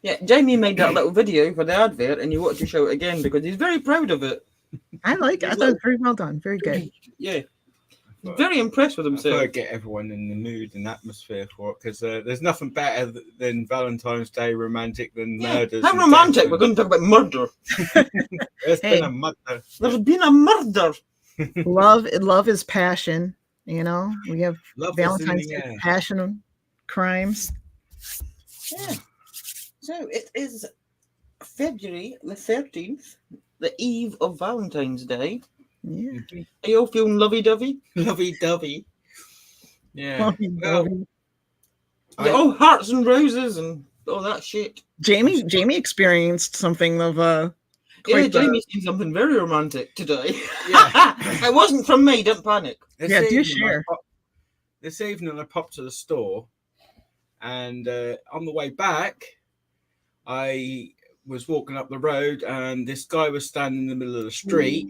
Yeah, Jamie made that little video for the advert, and you want to show it again because he's very proud of it. I like it. I thought it was very well done. Very good. Yeah. Very impressed with himself. I get everyone in the mood and atmosphere for it because there's nothing better than Valentine's Day romantic than murders. How romantic? We're going to talk about murder. There's been a murder. There's been a murder. Love is passion. You know, we have Love Valentine's Day passion and crimes. Yeah. So it is February the 13th, the eve of Valentine's Day. Yeah. Are you all feeling lovey-dovey? Lovey-dovey. Yeah. Lovey-dovey. All hearts and roses and all that shit. Jamie experienced something of Jamie's seen something very romantic today. Yeah. It wasn't from me, don't panic. Do share. This evening I popped to the store and on the way back I was walking up the road and this guy was standing in the middle of the street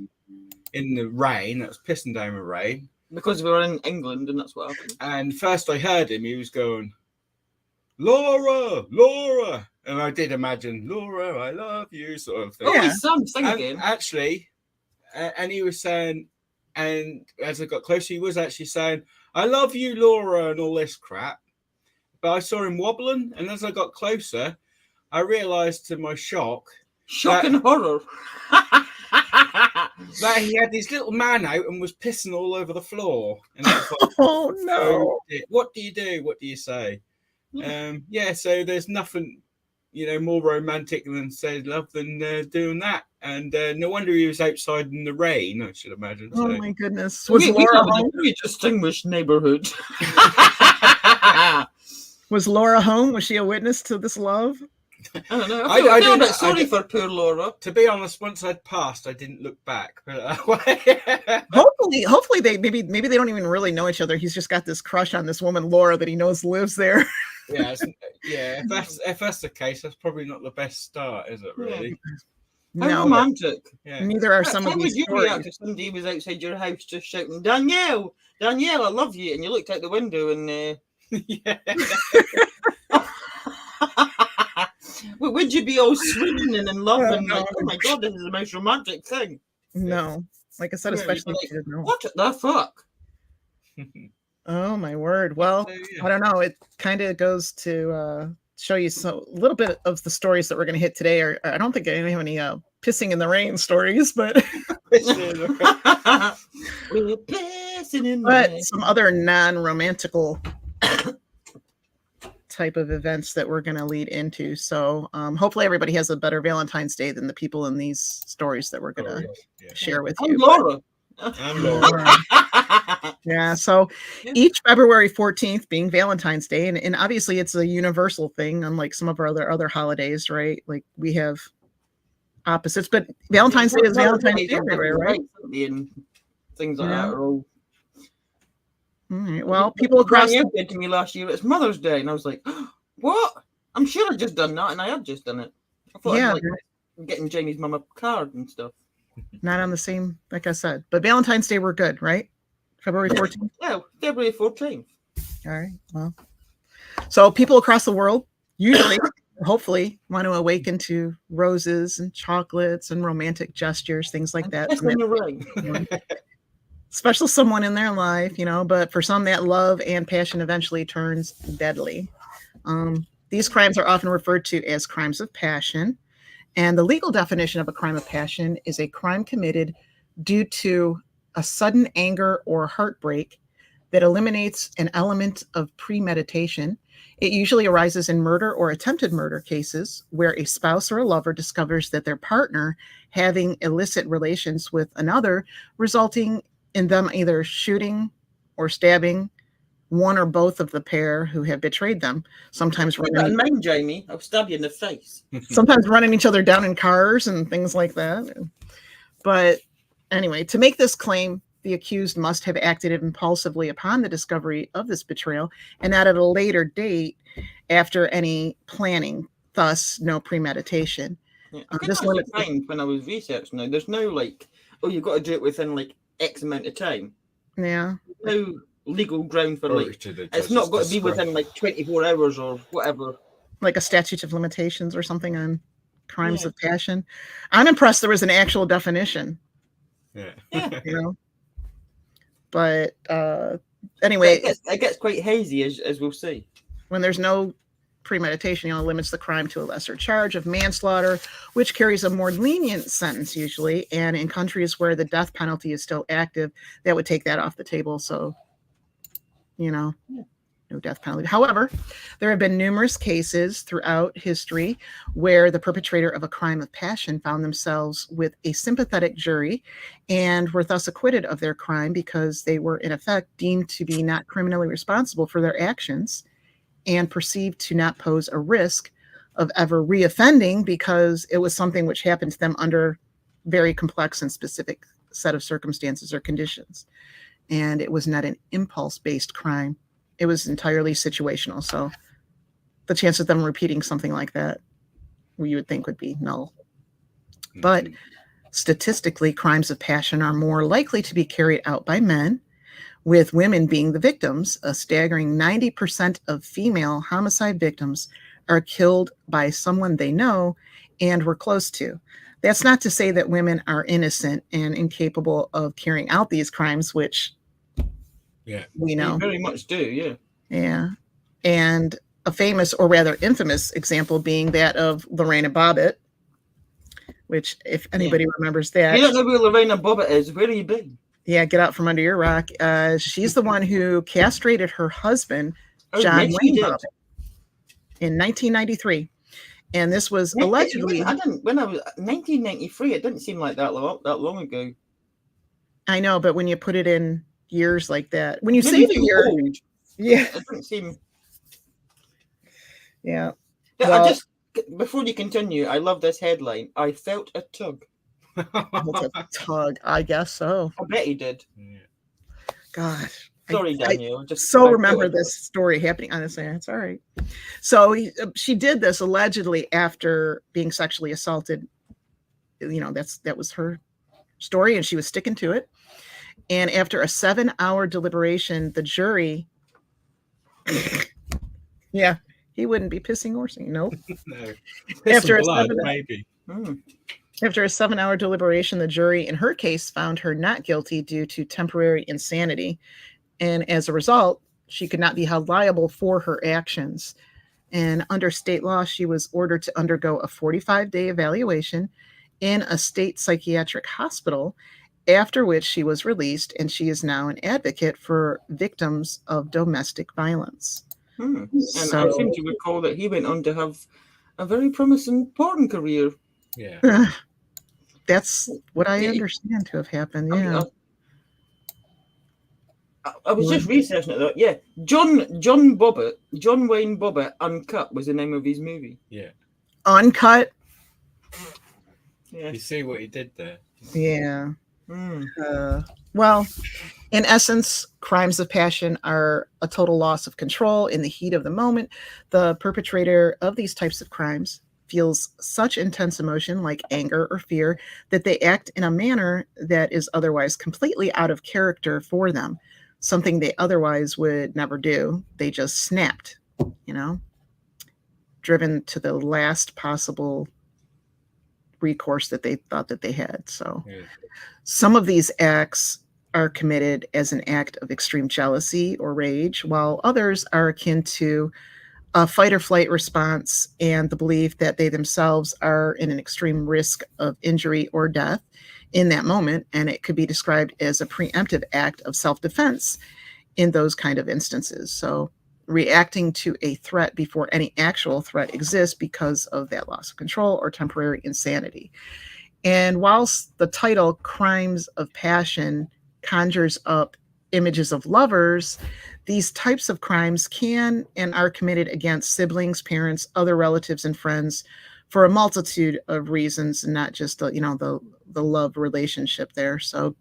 in the rain. It was pissing down with rain. Because we were in England and that's what happened. And first I heard him, he was going, Laura, Laura. And I did imagine, Laura, I love you, sort of thing. Oh, his son, sing again. Actually, and he was saying, and as I got closer, he was actually saying, I love you, Laura, and all this crap. But I saw him wobbling, and as I got closer, I realised to my shock and horror that he had his little man out and was pissing all over the floor. And I was like, oh no! What do you do? What do you say? So there's nothing, more romantic than say love than doing that. And no wonder he was outside in the rain, I should imagine. Oh my goodness! Was Laura home? A very distinguished neighborhood. Was Laura home? Was she a witness to this love? I don't know. I feel a bit sorry for poor Laura. To be honest, once I'd passed, I didn't look back. But hopefully they maybe they don't even really know each other. He's just got this crush on this woman Laura that he knows lives there. If that's the case, that's probably not the best start, is it? Really? Yeah. How romantic. Yeah. Neither are some of these. How would you react if somebody was outside your house just shouting, Danielle, I love you, and you looked out the window and would you be all swinging and in love and like, oh my god, this is the most romantic thing? No, like I said, especially if you didn't know. What the fuck? Oh my word! Well, I don't know. It kind of goes to show you a little bit of the stories that we're going to hit today. Or I don't think I have any pissing in the rain stories, but we're pissing in the rain. Some other non-romantical type of events that we're going to lead into. So hopefully everybody has a better Valentine's Day than the people in these stories that we're going to share with you. I'm Laura. Yeah, so each February 14th being Valentine's Day, and obviously it's a universal thing, unlike some of our other holidays, right? Like we have opposites, but Valentine's Day is Valentine's Day everywhere, right? And things like that are all. All right. Well, people across said to me last year, it's Mother's Day, and I was like, what? I'm sure I'd just done that, and I had just done it. I thought I'd getting Jamie's mum a card and stuff. Not on the same, like I said, but Valentine's Day we're good, right? February 14th? Yeah, February 14th. All right. Well, so people across the world usually, hopefully, want to awaken to roses and chocolates and romantic gestures, things like that. Special someone in their life, but for some that love and passion eventually turns deadly. These crimes are often referred to as crimes of passion. And the legal definition of a crime of passion is a crime committed due to a sudden anger or heartbreak that eliminates an element of premeditation. It usually arises in murder or attempted murder cases where a spouse or a lover discovers that their partner having illicit relations with another, resulting in them either shooting or stabbing one or both of the pair who have betrayed them. Sometimes running, Jamie, I'll stab you in the face. Sometimes running each other down in cars and things like that. But anyway, to make this claim, the accused must have acted impulsively upon the discovery of this betrayal and not at a later date after any planning, thus no premeditation. Yeah, this time when I was researching now, there's no you've got to do it within X amount of time. Yeah. No legal ground for it's not got to be within 24 hours or whatever. like a statute of limitations or something on crimes of passion. I'm impressed there was an actual definition. Yeah. But anyway, it gets quite hazy, as we'll see. When there's no premeditation, limits the crime to a lesser charge of manslaughter, which carries a more lenient sentence usually. And in countries where the death penalty is still active, that would take that off the table. So, no death penalty. However, there have been numerous cases throughout history where the perpetrator of a crime of passion found themselves with a sympathetic jury and were thus acquitted of their crime because they were in effect deemed to be not criminally responsible for their actions and perceived to not pose a risk of ever reoffending because it was something which happened to them under very complex and specific set of circumstances or conditions. And it was not an impulse-based crime. It was entirely situational. So the chance of them repeating something like that, you would think would be null. But statistically, crimes of passion are more likely to be carried out by men, with women being the victims. A staggering 90% of female homicide victims are killed by someone they know and were close to. That's not to say that women are innocent and incapable of carrying out these crimes, which we know. They very much do, yeah. Yeah. And a famous, or rather infamous, example being that of Lorena Bobbitt, which, if anybody remembers that. You don't know who Lorena Bobbitt is. Where have you been? Yeah, get out from under your rock. She's the one who castrated her husband, John Wayne Bobbitt, in 1993. And this was allegedly... When I was 1993, it didn't seem like that long ago. I know, but when you put it in years like that, when you say the year, it doesn't seem. Yeah. Well, before you continue, I love this headline. I felt a tug. A tug, I guess so. I bet he did. Gosh. Sorry, Danielle. I just remember this story happening. Honestly, it's all right. So she did this allegedly after being sexually assaulted. That was her story, and she was sticking to it. And after a 7-hour deliberation, the jury, he wouldn't be pissing or singing. Nope. No. After a 7-hour deliberation, the jury in her case found her not guilty due to temporary insanity. And as a result, she could not be held liable for her actions. And under state law, she was ordered to undergo a 45-day evaluation in a state psychiatric hospital, after which she was released, and she is now an advocate for victims of domestic violence. And I seem to recall that he went on to have a very promising porn career. Yeah. That's what I understand to have happened. Yeah. I was just researching it though. Yeah. John Wayne Bobbitt, Uncut was the name of his movie. Yeah. Uncut. Yeah. You see what he did there. Yeah. Well, in essence, crimes of passion are a total loss of control in the heat of the moment. The perpetrator of these types of crimes feels such intense emotion like anger or fear that they act in a manner that is otherwise completely out of character for them, something they otherwise would never do. They just snapped, driven to the last possible recourse that they thought that they had. So some of these acts are committed as an act of extreme jealousy or rage, while others are akin to a fight or flight response and the belief that they themselves are in an extreme risk of injury or death in that moment. And it could be described as a preemptive act of self-defense in those kind of instances. So reacting to a threat before any actual threat exists because of that loss of control or temporary insanity. And whilst the title Crimes of Passion conjures up images of lovers, these types of crimes can and are committed against siblings, parents, other relatives, and friends for a multitude of reasons, and not just the love relationship there. So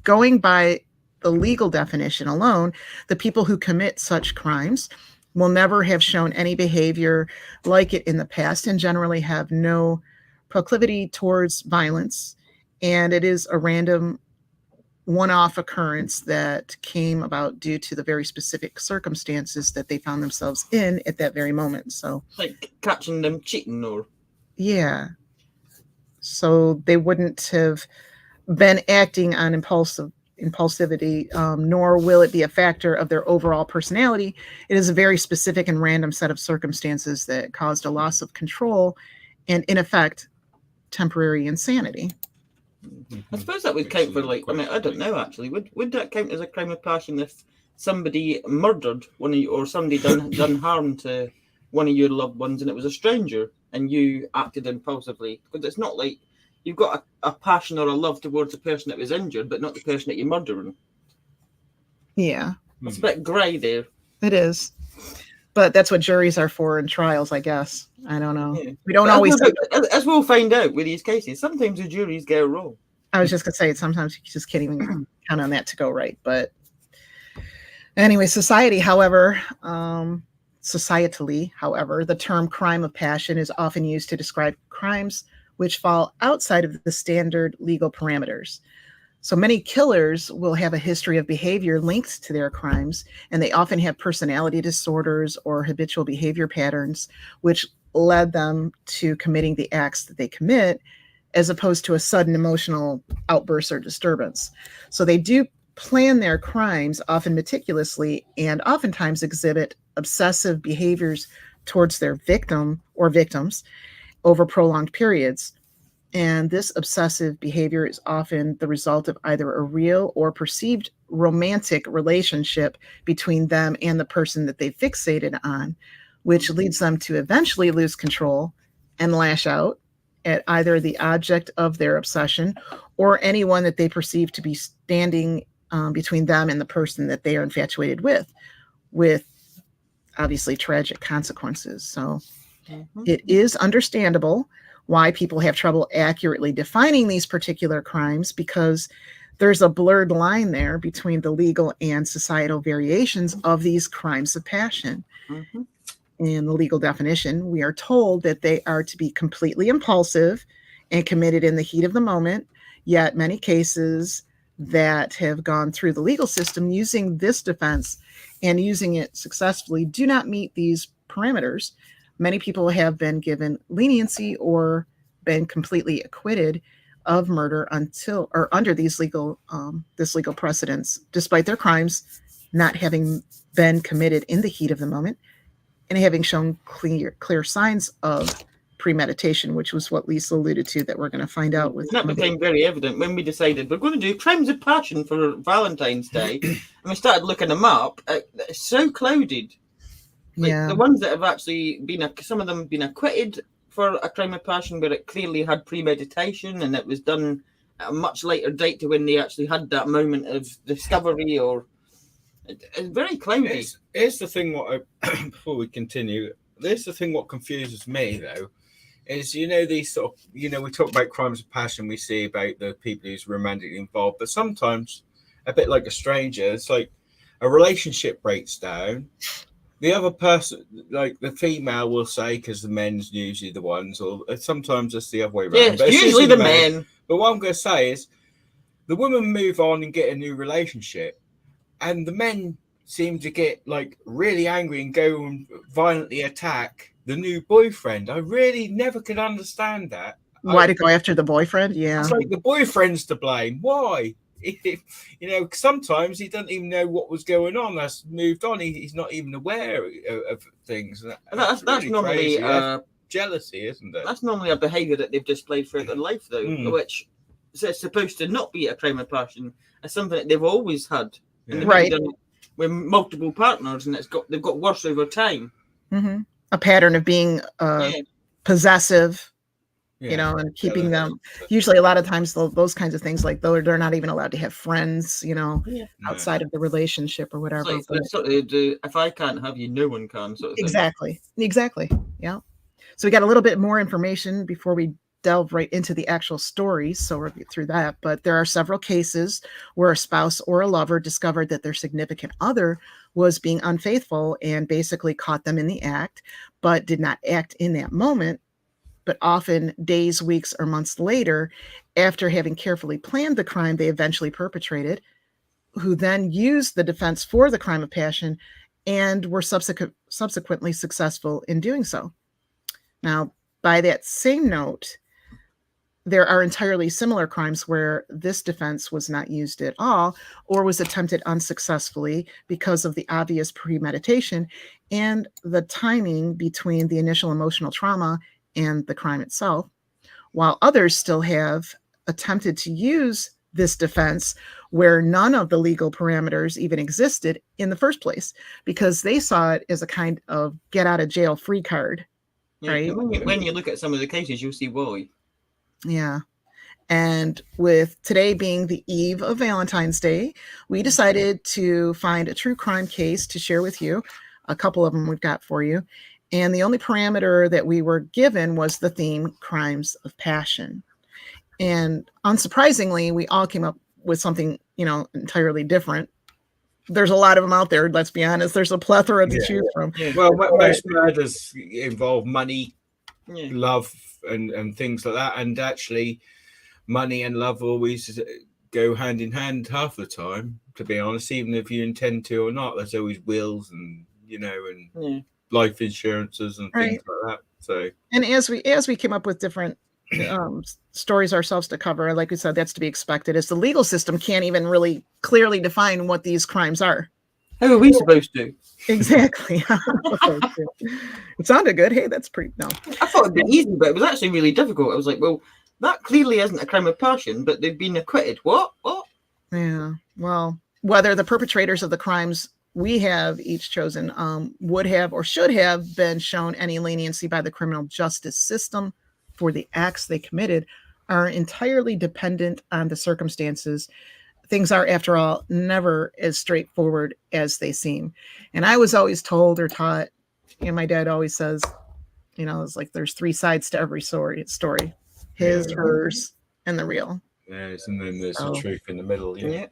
going by the legal definition alone, the people who commit such crimes will never have shown any behavior like it in the past and generally have no proclivity towards violence. And it is a random one-off occurrence that came about due to the very specific circumstances that they found themselves in at that very moment. So, like catching them cheating, or yeah. So they wouldn't have been acting on impulsivity, nor will it be a factor of their overall personality. It is a very specific and random set of circumstances that caused a loss of control and, in effect, temporary insanity. I suppose that would count for, like, I mean, I don't know actually. Would that count as a crime of passion if somebody murdered one of you, or somebody done harm to one of your loved ones, and it was a stranger, and you acted impulsively? Because it's not like you've got a passion or a love towards the person that was injured, but not the person that you're murdering. Yeah. It's a bit grey there. It is. But that's what juries are for in trials, I guess. I don't know. Yeah. We don't But always. As we'll find out with these cases, sometimes the juries get it wrong. I was just going to say, sometimes you just can't even count on that to go right. But anyway, societally, however, the term crime of passion is often used to describe crimes which fall outside of the standard legal parameters. So many killers will have a history of behavior linked to their crimes, and they often have personality disorders or habitual behavior patterns, which led them to committing the acts that they commit, as opposed to a sudden emotional outburst or disturbance. So they do plan their crimes often meticulously, and oftentimes exhibit obsessive behaviors towards their victim or victims over prolonged periods. And this obsessive behavior is often the result of either a real or perceived romantic relationship between them and the person that they fixated on, which leads them to eventually lose control and lash out at either the object of their obsession or anyone that they perceive to be standing between them and the person that they are infatuated with obviously tragic consequences. So it is understandable why people have trouble accurately defining these particular crimes, because there's a blurred line there between the legal and societal variations of these crimes of passion. In the legal definition, we are told that they are to be completely impulsive and committed in the heat of the moment, yet many cases that have gone through the legal system using this defense and using it successfully do not meet these parameters. Many people have been given leniency or been completely acquitted of murder under these legal precedents, despite their crimes not having been committed in the heat of the moment and having shown clear signs of premeditation, which was what Lisa alluded to, that we're going to find out with. That became very evident when we decided we're going to do crimes of passion for Valentine's Day, and we started looking them up. It's so clouded. Like, the ones that have actually been, some of them been acquitted for a crime of passion where it clearly had premeditation and it was done at a much later date to when they actually had that moment of discovery, or it's very cloudy. Here's the thing, before we continue, there's the thing what confuses me though, is, these sort of, we talk about crimes of passion, we see about the people who's romantically involved, but sometimes, a bit like a stranger, it's like a relationship breaks down. The other person, like the female, will say, because the men's usually the ones, or sometimes it's the other way around. Yeah, but it's usually the men. But what I'm going to say is, the women move on and get a new relationship, and the men seem to get like really angry and go and violently attack the new boyfriend. I really never could understand that. Why to go after the boyfriend? Yeah, it's like the boyfriend's to blame. Why? Sometimes he doesn't even know what was going on. That's moved on. He's not even aware of things. That's really normally jealousy, isn't it? That's normally a behaviour that they've displayed throughout their life, though, which is supposed to not be a crime of passion. It's something that they've always had, right? With multiple partners, and they've got worse over time. A pattern of being possessive. And keeping them. Usually, a lot of times, those kinds of things, like they're not even allowed to have friends, outside of the relationship or whatever. If I can't have you, no one can. Sort of exactly. Yeah. So we got a little bit more information before we delve right into the actual stories. So we'll get through that. But there are several cases where a spouse or a lover discovered that their significant other was being unfaithful and basically caught them in the act, but did not act in that moment, but often days, weeks, or months later, after having carefully planned the crime they eventually perpetrated, who then used the defense for the crime of passion and were subsequently successful in doing so. Now, by that same note, there are entirely similar crimes where this defense was not used at all or was attempted unsuccessfully because of the obvious premeditation and the timing between the initial emotional trauma and the crime itself, while others still have attempted to use this defense where none of the legal parameters even existed in the first place because they saw it as a kind of get out of jail free card. Yeah, right? When you look at some of the cases, you'll see why. Yeah. And with today being the eve of Valentine's Day, we decided to find a true crime case to share with you. A couple of them we've got for you. And the only parameter that we were given was the theme crimes of passion. And unsurprisingly, we all came up with something, entirely different. There's a lot of them out there. Let's be honest. There's a plethora to choose from. Yeah. Well, most murders involve money, love, and things like that. And actually, money and love always go hand in hand half the time, to be honest, even if you intend to or not. There's always wills and life insurances and things like that. So, and as we came up with different stories ourselves to cover, like we said, that's to be expected, as the legal system can't even really clearly define what these crimes are. How are we supposed to? Exactly. It sounded good. Hey, that's pretty. No, I thought it'd be easy, but it was actually really difficult. I was like, well, that clearly isn't a crime of passion, but they've been acquitted. What? Yeah. Well, whether the perpetrators of the crimes we have each chosen would have or should have been shown any leniency by the criminal justice system for the acts they committed are entirely dependent on the circumstances. Things are, after all, never as straightforward as they seem. And I was always told or taught, and my dad always says, it's like there's three sides to every story. His, hers, and the real. Yes, and then there's the truth in the middle. Yeah.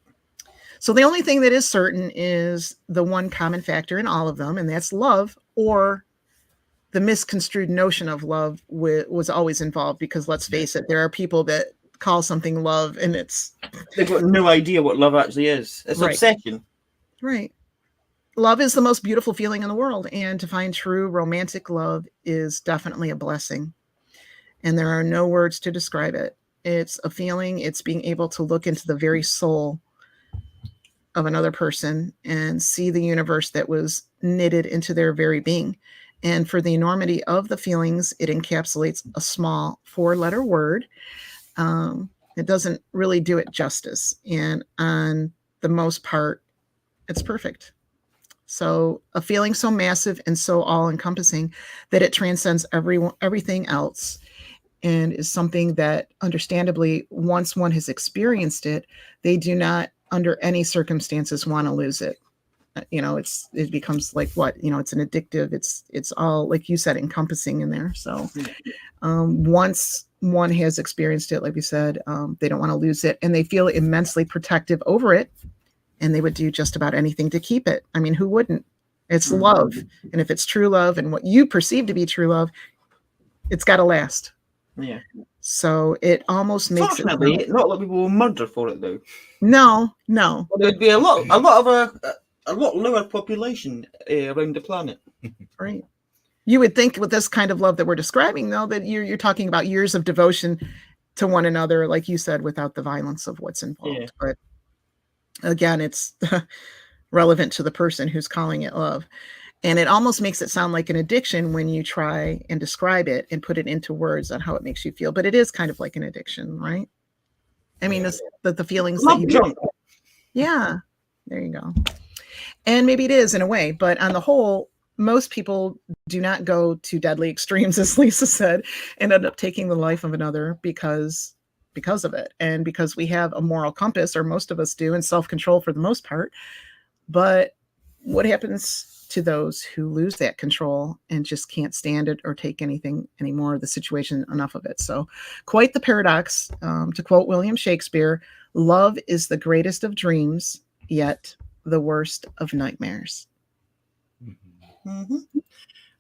So the only thing that is certain is the one common factor in all of them, and that's love, or the misconstrued notion of love was always involved, because let's face it, there are people that call something love and they've got no idea what love actually is. It's obsession. Right. Love is the most beautiful feeling in the world, and to find true romantic love is definitely a blessing. And there are no words to describe it. It's a feeling. It's being able to look into the very soul of another person and see the universe that was knitted into their very being. And for the enormity of the feelings, it encapsulates a small 4-letter word. It doesn't really do it justice. And on the most part, it's perfect. So a feeling so massive and so all-encompassing that it transcends everything else, and is something that, understandably, once one has experienced it, they do not, under any circumstances, want to lose it. It becomes like what, it's an addictive, it's all, like you said, encompassing in there. So once one has experienced it, like we said, they don't want to lose it, and they feel immensely protective over it, and they would do just about anything to keep it. I mean, who wouldn't? It's love. And if it's true love and what you perceive to be true love, it's got to last. Yeah. So it almost makes not a lot of people will murder for it, though. No. Well, there'd be a lot lower population around the planet. Right. You would think with this kind of love that we're describing, though, that you're talking about years of devotion to one another, like you said, without the violence of what's involved. Yeah. But again, it's relevant to the person who's calling it love. And it almost makes it sound like an addiction when you try and describe it and put it into words on how it makes you feel. But it is kind of like an addiction, right? I mean, the feelings that you drunk. Yeah, there you go. And maybe it is in a way, but on the whole, most people do not go to deadly extremes, as Lisa said, and end up taking the life of another because of it. And because we have a moral compass, or most of us do, and self-control for the most part. But what happens to those who lose that control and just can't stand it or take anything anymore, the situation, enough of it? So quite the paradox. To quote William Shakespeare, love is the greatest of dreams, yet the worst of nightmares.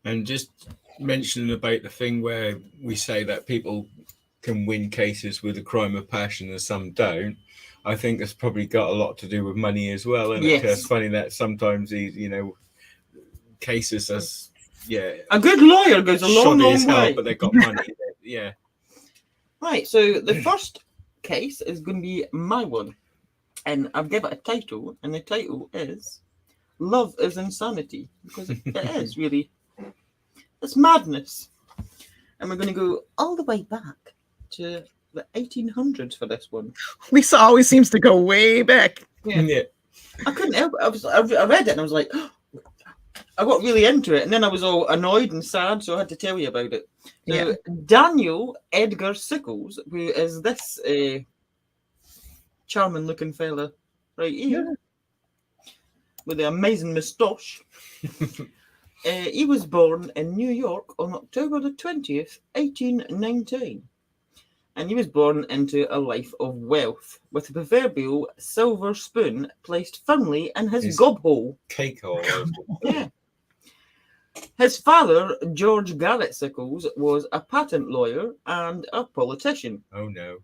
And just mentioning about the thing where we say that people can win cases with a crime of passion and some don't, I think it's probably got a lot to do with money as well. And it's funny that sometimes these, cases as a good lawyer goes a long way, but they've got money. Yeah. Right. So the first case is going to be my one, and I've given it a title, and the title is "Love is Insanity," because it is really, it's madness, and we're going to go all the way back to the 1800s for this one. Lisa always seems to go way back. Yeah. I couldn't help it. I read it and I was like, I got really into it, and then I was all annoyed and sad, so I had to tell you about it. So Daniel Edgar Sickles, who is this charming-looking fella right here with the amazing moustache. He was born in New York on October the 20th, 1819. And he was born into a life of wealth, with a proverbial silver spoon placed firmly in his gob hole. Cake hole. Yeah. His father, George Garrett Sickles, was a patent lawyer and a politician. Oh, no.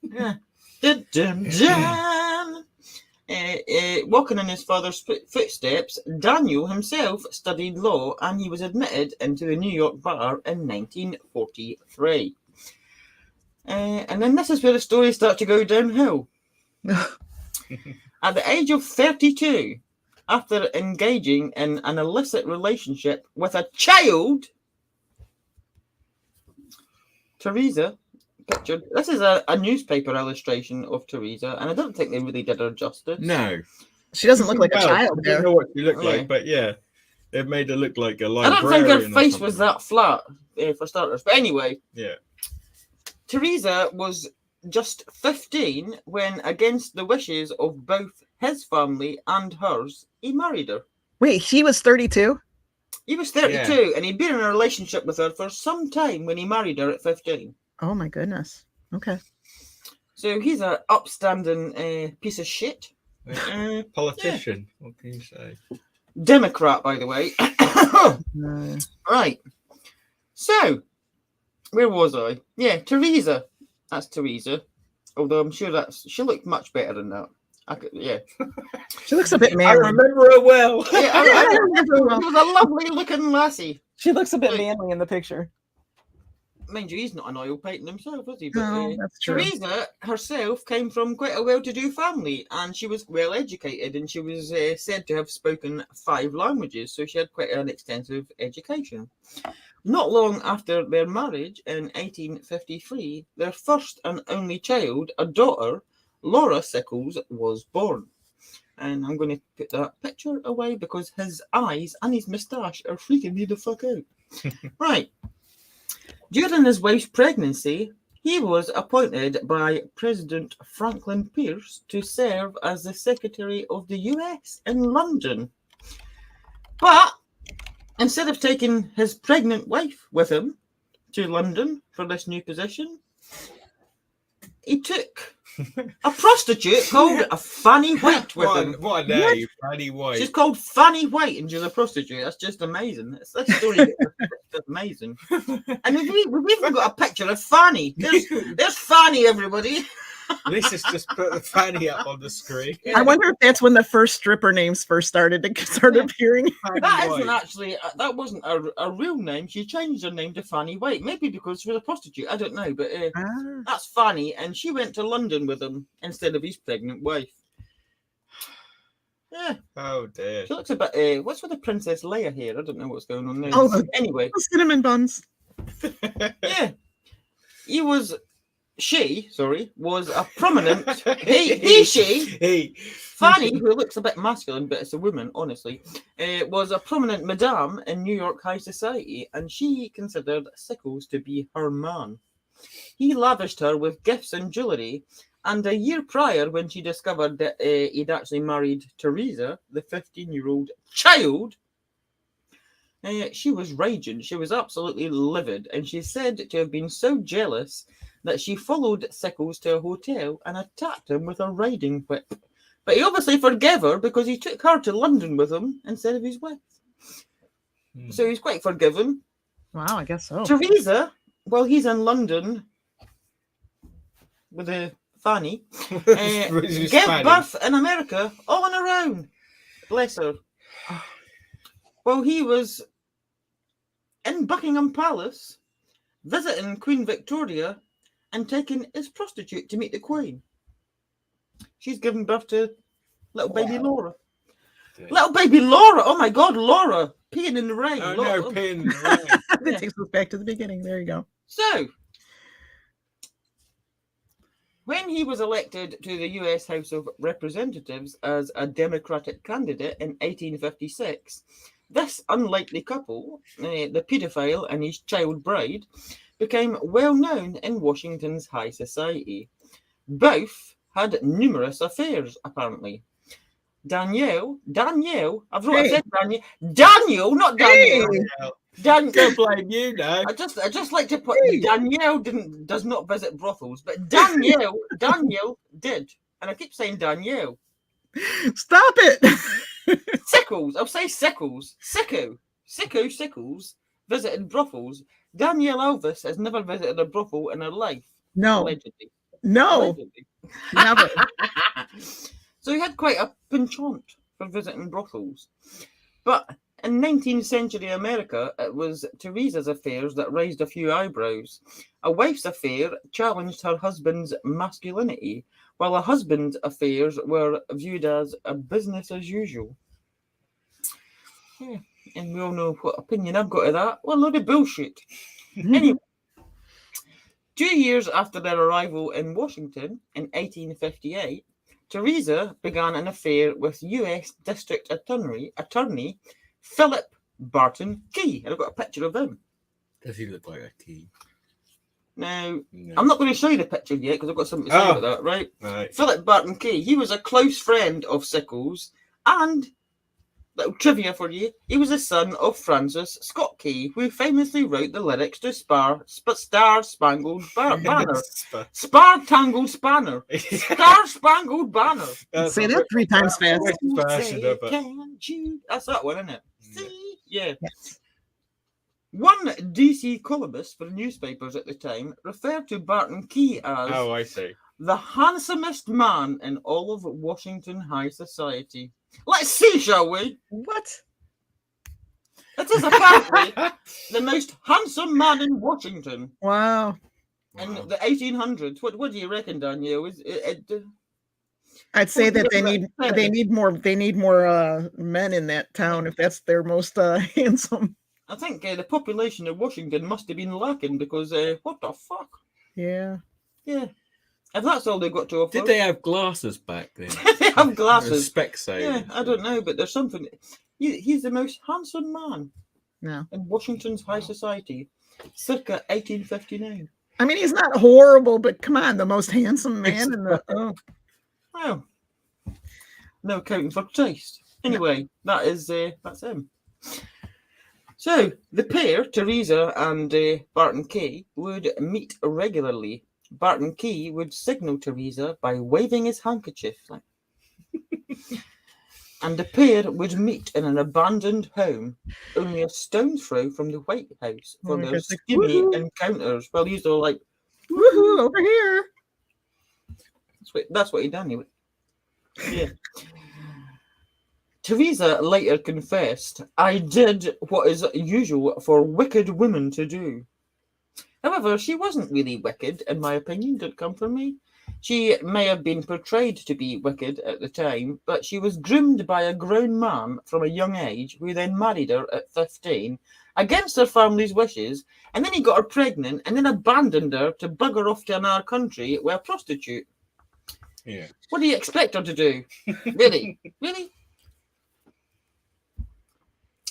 Yeah. Dun, dun, dun. Walking in his father's footsteps, Daniel himself studied law, and he was admitted into the New York bar in 1943. And then this is where the stories start to go downhill. At the age of 32, after engaging in an illicit relationship with a child, Teresa, pictured. This is a newspaper illustration of Teresa, and I don't think they really did her justice. No. She doesn't look like a child. I don't know what she looked like, but it made her look like a librarian. I don't think her face was that flat, for starters. But anyway. Yeah. Teresa was just 15 when, against the wishes of both his family and hers, he married her. Wait, he was 32? He was 32, and he'd been in a relationship with her for some time when he married her at 15. Oh, my goodness. Okay. So he's an upstanding piece of shit. Politician. What can you say? Democrat, by the way. Right. So, where was I? Yeah, Teresa. That's Teresa. Although I'm sure she looked much better than that. She looks a bit manly. I remember her well. Yeah, I remember her well. She was a lovely looking lassie. She looks a bit manly in the picture. Mind you, he's not an oil painting himself, is he? But, no, that's true. Teresa herself came from quite a well-to-do family, and she was well-educated, and she was said to have spoken 5 languages, so she had quite an extensive education. Not long after their marriage in 1853, their first and only child, a daughter, Laura Sickles, was born. And I'm going to put that picture away because his eyes and his moustache are freaking me the fuck out. Right. During his wife's pregnancy, he was appointed by President Franklin Pierce to serve as the Secretary of the US in London. But instead of taking his pregnant wife with him to London for this new position, he took a prostitute called Fanny White with him. What a name, Fanny White. She's called Fanny White and she's a prostitute. That's just amazing. That story is amazing. And we've even got a picture of Fanny. There's Fanny, everybody. Lisa's just put the Fanny up on the screen. I wonder if that's when the first stripper names first started appearing. That wasn't a real name. She changed her name to Fanny White. Maybe because she was a prostitute. I don't know. But that's Fanny. And she went to London with him instead of his pregnant wife. Yeah. Oh, dear. She looks a bit... what's with the Princess Leia here? I don't know what's going on there. Oh, anyway. Cinnamon buns. Yeah. She was a prominent Fanny, who looks a bit masculine, but it's a woman, honestly, was a prominent madame in New York high society, and she considered Sickles to be her man. He lavished her with gifts and jewellery, and a year prior, when she discovered that he'd actually married Teresa, the 15-year-old child, she was raging. She was absolutely livid, and she's said to have been so jealous that she followed Sickles to a hotel and attacked him with a riding whip. But he obviously forgave her because he took her to London with him instead of his wife. So he's quite forgiving. Wow, I guess so. Teresa, while he's in London with a fanny, With his gave fanny. birth in America all on her own. Bless her. Well, he was in Buckingham Palace visiting Queen Victoria and taking his prostitute to meet the Queen. She's given birth to little baby Laura. Little baby Laura! Oh my God, Laura! Peeing in the rain. Oh, Laura. no, peeing in the rain. That takes us back to the beginning. There you go. So, when he was elected to the US House of Representatives as a Democratic candidate in 1856, this unlikely couple, the paedophile and his child bride, became well known in Washington's high society. Both had numerous affairs, apparently. Danielle, I've said Daniel, not Danielle. Don't blame you, no. I just like to put Danielle does not visit brothels, but Danielle did, and I keep saying Danielle. Stop it. Sickles, I'll say Sickles, Sickles visited brothels. Danielle Elvis has never visited a brothel in her life. No, allegedly. Allegedly. Never. So he had quite a penchant for visiting brothels. But in 19th century America, it was Teresa's affairs that raised a few eyebrows. A wife's affair challenged her husband's masculinity, while a husband's affairs were viewed as a business as usual. Yeah, and we all know what opinion I've got of that. Well, a load of bullshit. Anyway, 2 years after their arrival in Washington in 1858, Teresa began an affair with U.S. District Attorney Philip Barton Key. And I've got a picture of him. Does he look like a key? Now, I'm not going to show you the picture yet because I've got something to say about that, right? Philip Barton Key, he was a close friend of Sickles, and, little trivia for you, he was the son of Francis Scott Key, who famously wrote the lyrics to Star Spangled Banner. Star Tangled Spanner. Star Spangled Banner. Say that 3 times fast. That's that one, isn't it? See? Yeah. Yes. One DC columnist for newspapers at the time referred to Barton Key as I see. The handsomest man in all of Washington high society. Let's see, shall we? What? It is apparently the most handsome man in Washington. Wow. In the 1800s. What do you reckon, Danielle? I'd say that they need more men in that town if that's their most handsome. I think the population of Washington must have been lacking because what the fuck? Yeah. Yeah. If that's all they've got to offer. Did they have glasses back then? They have glasses. Specs, yeah, I don't know, but there's something. He's the most handsome man in Washington's high society, circa 1859. I mean, he's not horrible, but come on, the most handsome man in the. Oh. Well, no accounting for taste. Anyway, that's him. So the pair, Teresa and Barton Key, would meet regularly. Barton Key would signal Teresa by waving his handkerchief, and the pair would meet in an abandoned home, only a stone's throw from the White House for their skinny encounters. Well, he's all like, "Woohoo, over here!" That's what he done. Yeah. Teresa later confessed, "I did what is usual for wicked women to do." However, she wasn't really wicked, in my opinion. Don't come for me. She may have been portrayed to be wicked at the time, but she was groomed by a grown man from a young age who then married her at 15 against her family's wishes, and then he got her pregnant and then abandoned her to bugger off to another country with a prostitute. Yeah. What do you expect her to do? Really? Really?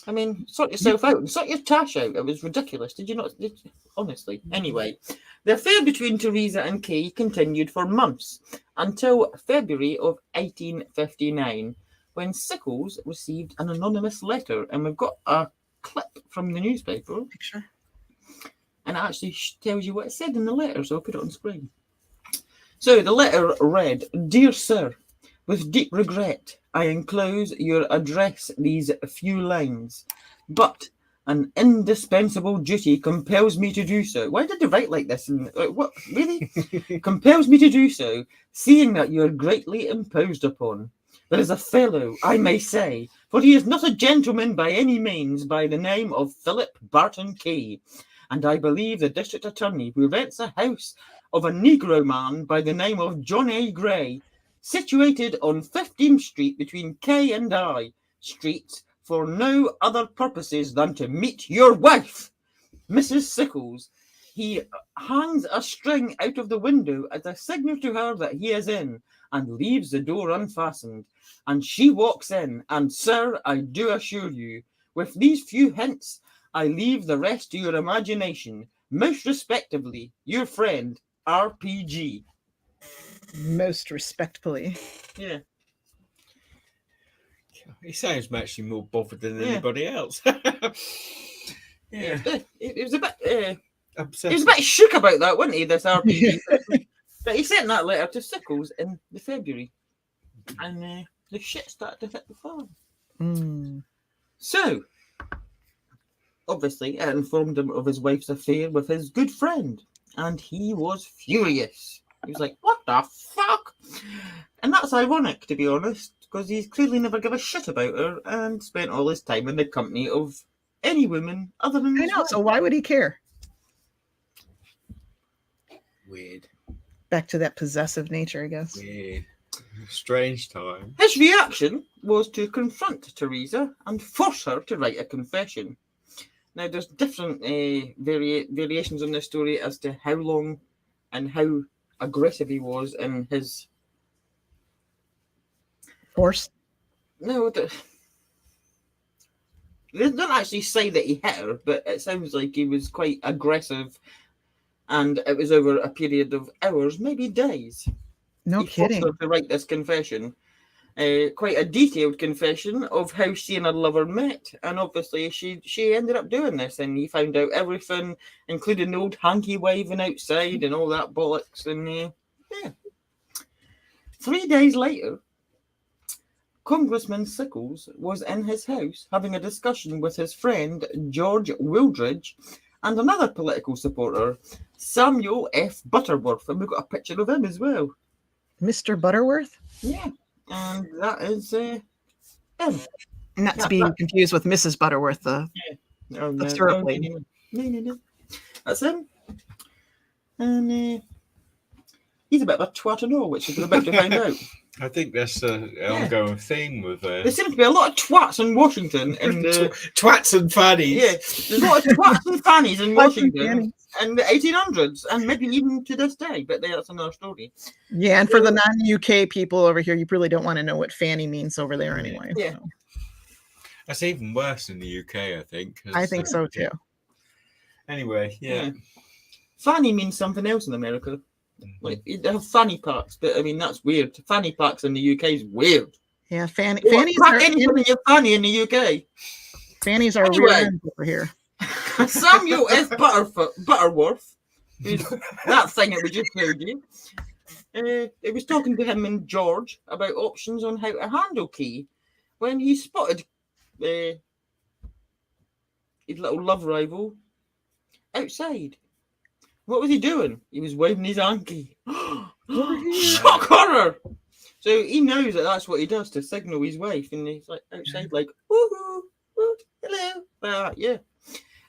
I mean, sort yourself out and sort your tash out. It was ridiculous. Did you not? Honestly. Anyway, the affair between Teresa and Key continued for months until February of 1859, when Sickles received an anonymous letter. And we've got a clip from the newspaper. Picture. And it actually tells you what it said in the letter, so I'll put it on screen. So the letter read, "Dear Sir, with deep regret, I enclose your address these few lines, but An indispensable duty compels me to do so. Why did they write like this? And like, what really compels me to do so, seeing that you are greatly imposed upon. There is a fellow, I may say, for he is not a gentleman by any means, by the name of Philip Barton Key, and I believe the district attorney who rents a house of a Negro man by the name of John A. Gray, situated on 15th Street between K and I Streets, for no other purposes than to meet your wife, Mrs. Sickles. He hangs a string out of the window as a signal to her that he is in, and leaves the door unfastened. And she walks in, and, sir, I do assure you, with these few hints, I leave the rest to your imagination. Most respectfully, your friend, RPG. Most respectfully. Yeah. He sounds actually more bothered than anybody else. Yeah. It was a bit... Obsessive. he was a bit shook about that, wasn't he, this RPG? But he sent that letter to Sickles in the February. And the shit started to hit the fan. So, obviously, it informed him of his wife's affair with his good friend. And he was furious. He was like, what the fuck? And that's ironic, to be honest, because he's clearly never give a shit about her and spent all his time in the company of any woman other than his I know, wife. so why would he care? Weird. Back to that possessive nature, I guess. Weird. Strange time. His reaction was to confront Teresa and force her to write a confession. Now, there's different variations on this story as to how long and how aggressive he was in his... Force? No, they don't actually say that he hit her, but it sounds like he was quite aggressive, and it was over a period of hours, maybe days. No kidding. He forced her to write this confession. Quite a detailed confession of how she and her lover met, and obviously she ended up doing this, and he found out everything, including the old hanky waving outside and all that bollocks. And yeah, 3 days later, Congressman Sickles was in his house having a discussion with his friend George Wildridge and another political supporter, Samuel F. Butterworth, and we've got a picture of him as well. Mr. Butterworth? Yeah, and that is him. Not to be confused with Mrs. Butterworth, the syrup lady. No. That's him. And he's a bit of a twat and all, which we're about to find out. I think that's an ongoing theme with... There seems to be a lot of twats in Washington. And twats and fannies. Yeah, there's a lot of twats and fannies in Washington in the 1800s, and maybe even to this day, but that's another story. Yeah, and for the non-UK people over here, you really don't want to know what fanny means over there anyway. Yeah. So. That's even worse in the UK, I think. I think so, too. Anyway, yeah. Fanny means something else in America. Like, they have fanny packs, but I mean, that's weird. Fanny packs in the UK is weird. Yeah, fannies are anything in your fanny in the UK. Fannies are real ends over here. Samuel F. Butterworth, who's that thing that we just showed you, he was talking to him and George about options on how to handle Key when he spotted his little love rival outside. What was he doing? He was waving his hanky. Shock horror! So he knows that that's what he does to signal his wife, and he's like outside, like, woohoo, hello. Yeah.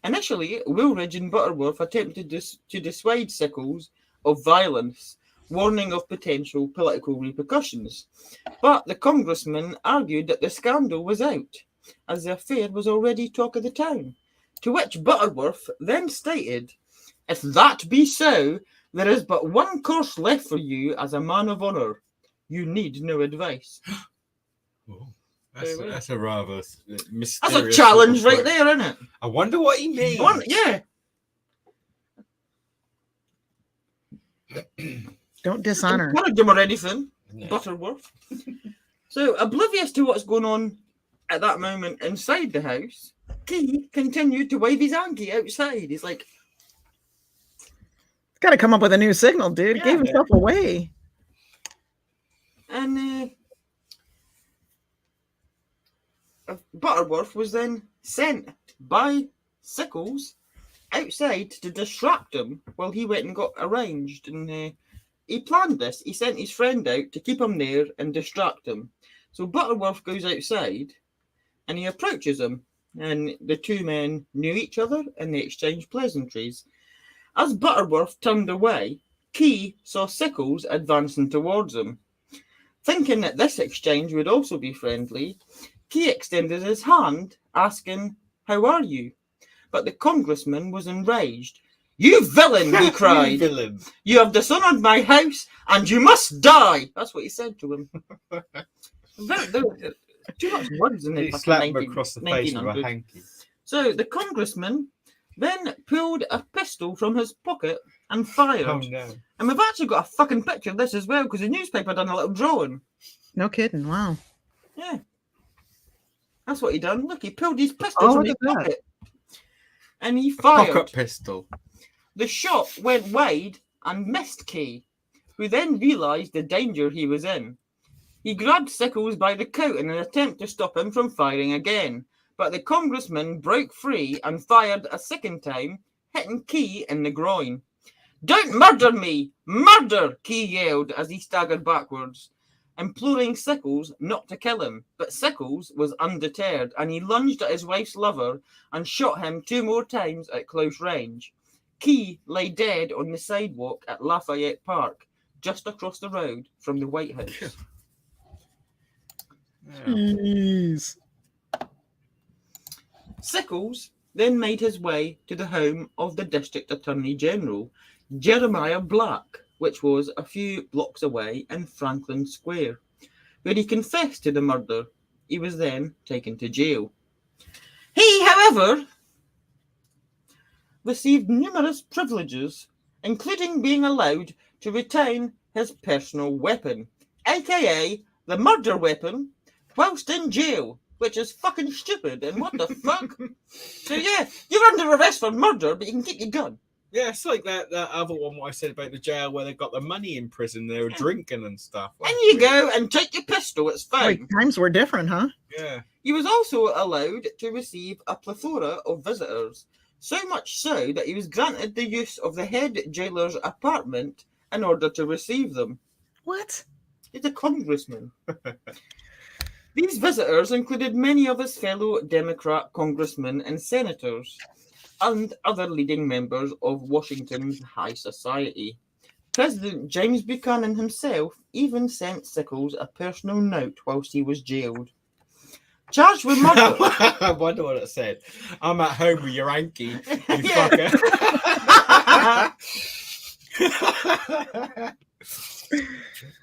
Initially, Woolridge and Butterworth attempted to dissuade Sickles of violence, warning of potential political repercussions. But the congressman argued that the scandal was out, as the affair was already talk of the town. To which Butterworth then stated, "If that be so, there is but one course left for you as a man of honour. You need no advice." Oh, that's a rather mysterious... That's a challenge right there, isn't it? I wonder what he means. Yeah. Don't dishonor. Don't him or anything, No. Butterworth. So, oblivious to what's going on at that moment inside the house, Key continued to wave his hanky outside. He's like, got to come up with a new signal, dude. He gave himself away. And Butterworth was then sent by Sickles outside to distract him while he went and got arranged. And he planned this. He sent his friend out to keep him there and distract him. So Butterworth goes outside and he approaches him. And the two men knew each other and they exchanged pleasantries. As Butterworth turned away, Key saw Sickles advancing towards him. Thinking that this exchange would also be friendly, Key extended his hand, asking, "How are you?" But the congressman was enraged. "You villain," he cried. "You villain. "You have dishonored my house, and you must die." That's what he said to him. Too much words in He the slapped him across the face with a hanky. So the congressman then pulled a pistol from his pocket and fired. Oh no. And we've actually got a fucking picture of this as well, because the newspaper done a little drawing. No kidding. Wow. Yeah. That's what he done. Look, he pulled his pistol from his pocket. And he fired. Pocket pistol. The shot went wide and missed Key, who then realised the danger he was in. He grabbed Sickles by the coat in an attempt to stop him from firing again, but the congressman broke free and fired a second time, hitting Key in the groin. "Don't murder me! Murder!" Key yelled as he staggered backwards, imploring Sickles not to kill him. But Sickles was undeterred, and he lunged at his wife's lover and shot him 2 more times at close range. Key lay dead on the sidewalk at Lafayette Park, just across the road from the White House. Jeez. Sickles then made his way to the home of the District Attorney General, Jeremiah Black, which was a few blocks away in Franklin Square, where he confessed to the murder. He was then taken to jail. He, however, received numerous privileges, including being allowed to retain his personal weapon, aka the murder weapon, whilst in jail, which is fucking stupid. And what the fuck? So yeah, you're under arrest for murder, but you can keep your gun. Yeah, it's like that other one what I said about the jail where they got the money in prison, they were drinking and stuff. And you go and take your pistol, it's fine. Like, times were different, huh? Yeah. He was also allowed to receive a plethora of visitors, so much so that he was granted the use of the head jailer's apartment in order to receive them. What? He's a congressman. These visitors included many of his fellow Democrat congressmen and senators, and other leading members of Washington's high society. President James Buchanan himself even sent Sickles a personal note whilst he was jailed. Charged with murder. I wonder what it said. "I'm at home with your hanky, you Yeah. fucker."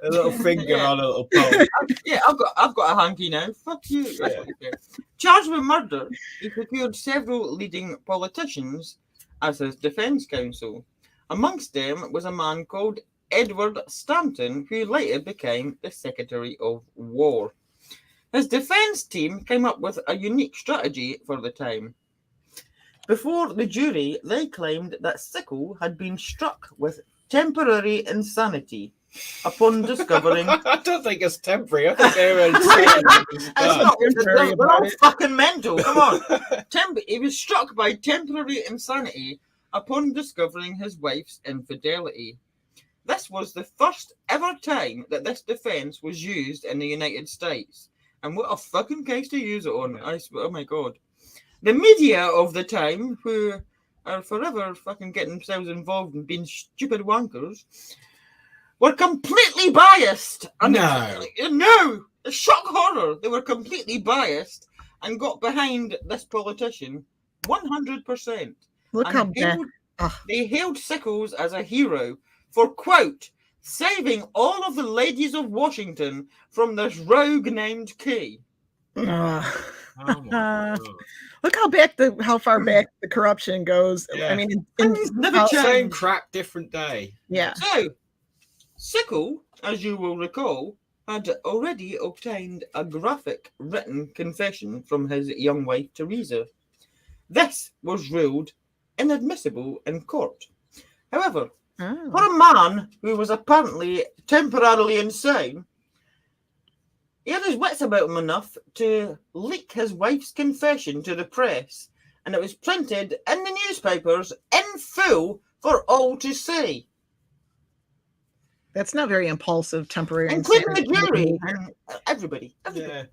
A little finger on a little pole. Yeah, I've got a hanky now. Fuck you. That's what he said. Charged with murder, he procured several leading politicians as his defence counsel. Amongst them was a man called Edward Stanton, who later became the Secretary of War. His defence team came up with a unique strategy for the time. Before the jury, they claimed that Sickles had been struck with temporary insanity upon discovering... I don't think it's temporary. I think they're insane. It's not, they're all fucking mental. Come on. He was struck by temporary insanity upon discovering his wife's infidelity. This was the first ever time that this defence was used in the United States. And what a fucking case to use it on. I swear, oh my God. The media of the time, who are forever fucking getting themselves involved in being stupid wankers, were completely biased. No, shock horror. They were completely biased and got behind this politician 100%. Look how bad. They hailed Sickles as a hero for, quote, saving all of the ladies of Washington from this rogue named Key. Oh my God. Look how far back the corruption goes. Yeah. I mean, Same crap, different day. Yeah. So, Sickles, as you will recall, had already obtained a graphic written confession from his young wife, Teresa. This was ruled inadmissible in court. However, for a man who was apparently temporarily insane, he had his wits about him enough to leak his wife's confession to the press and it was printed in the newspapers in full for all to see. That's not very impulsive, temporary including the insanity. jury and everybody. Yeah.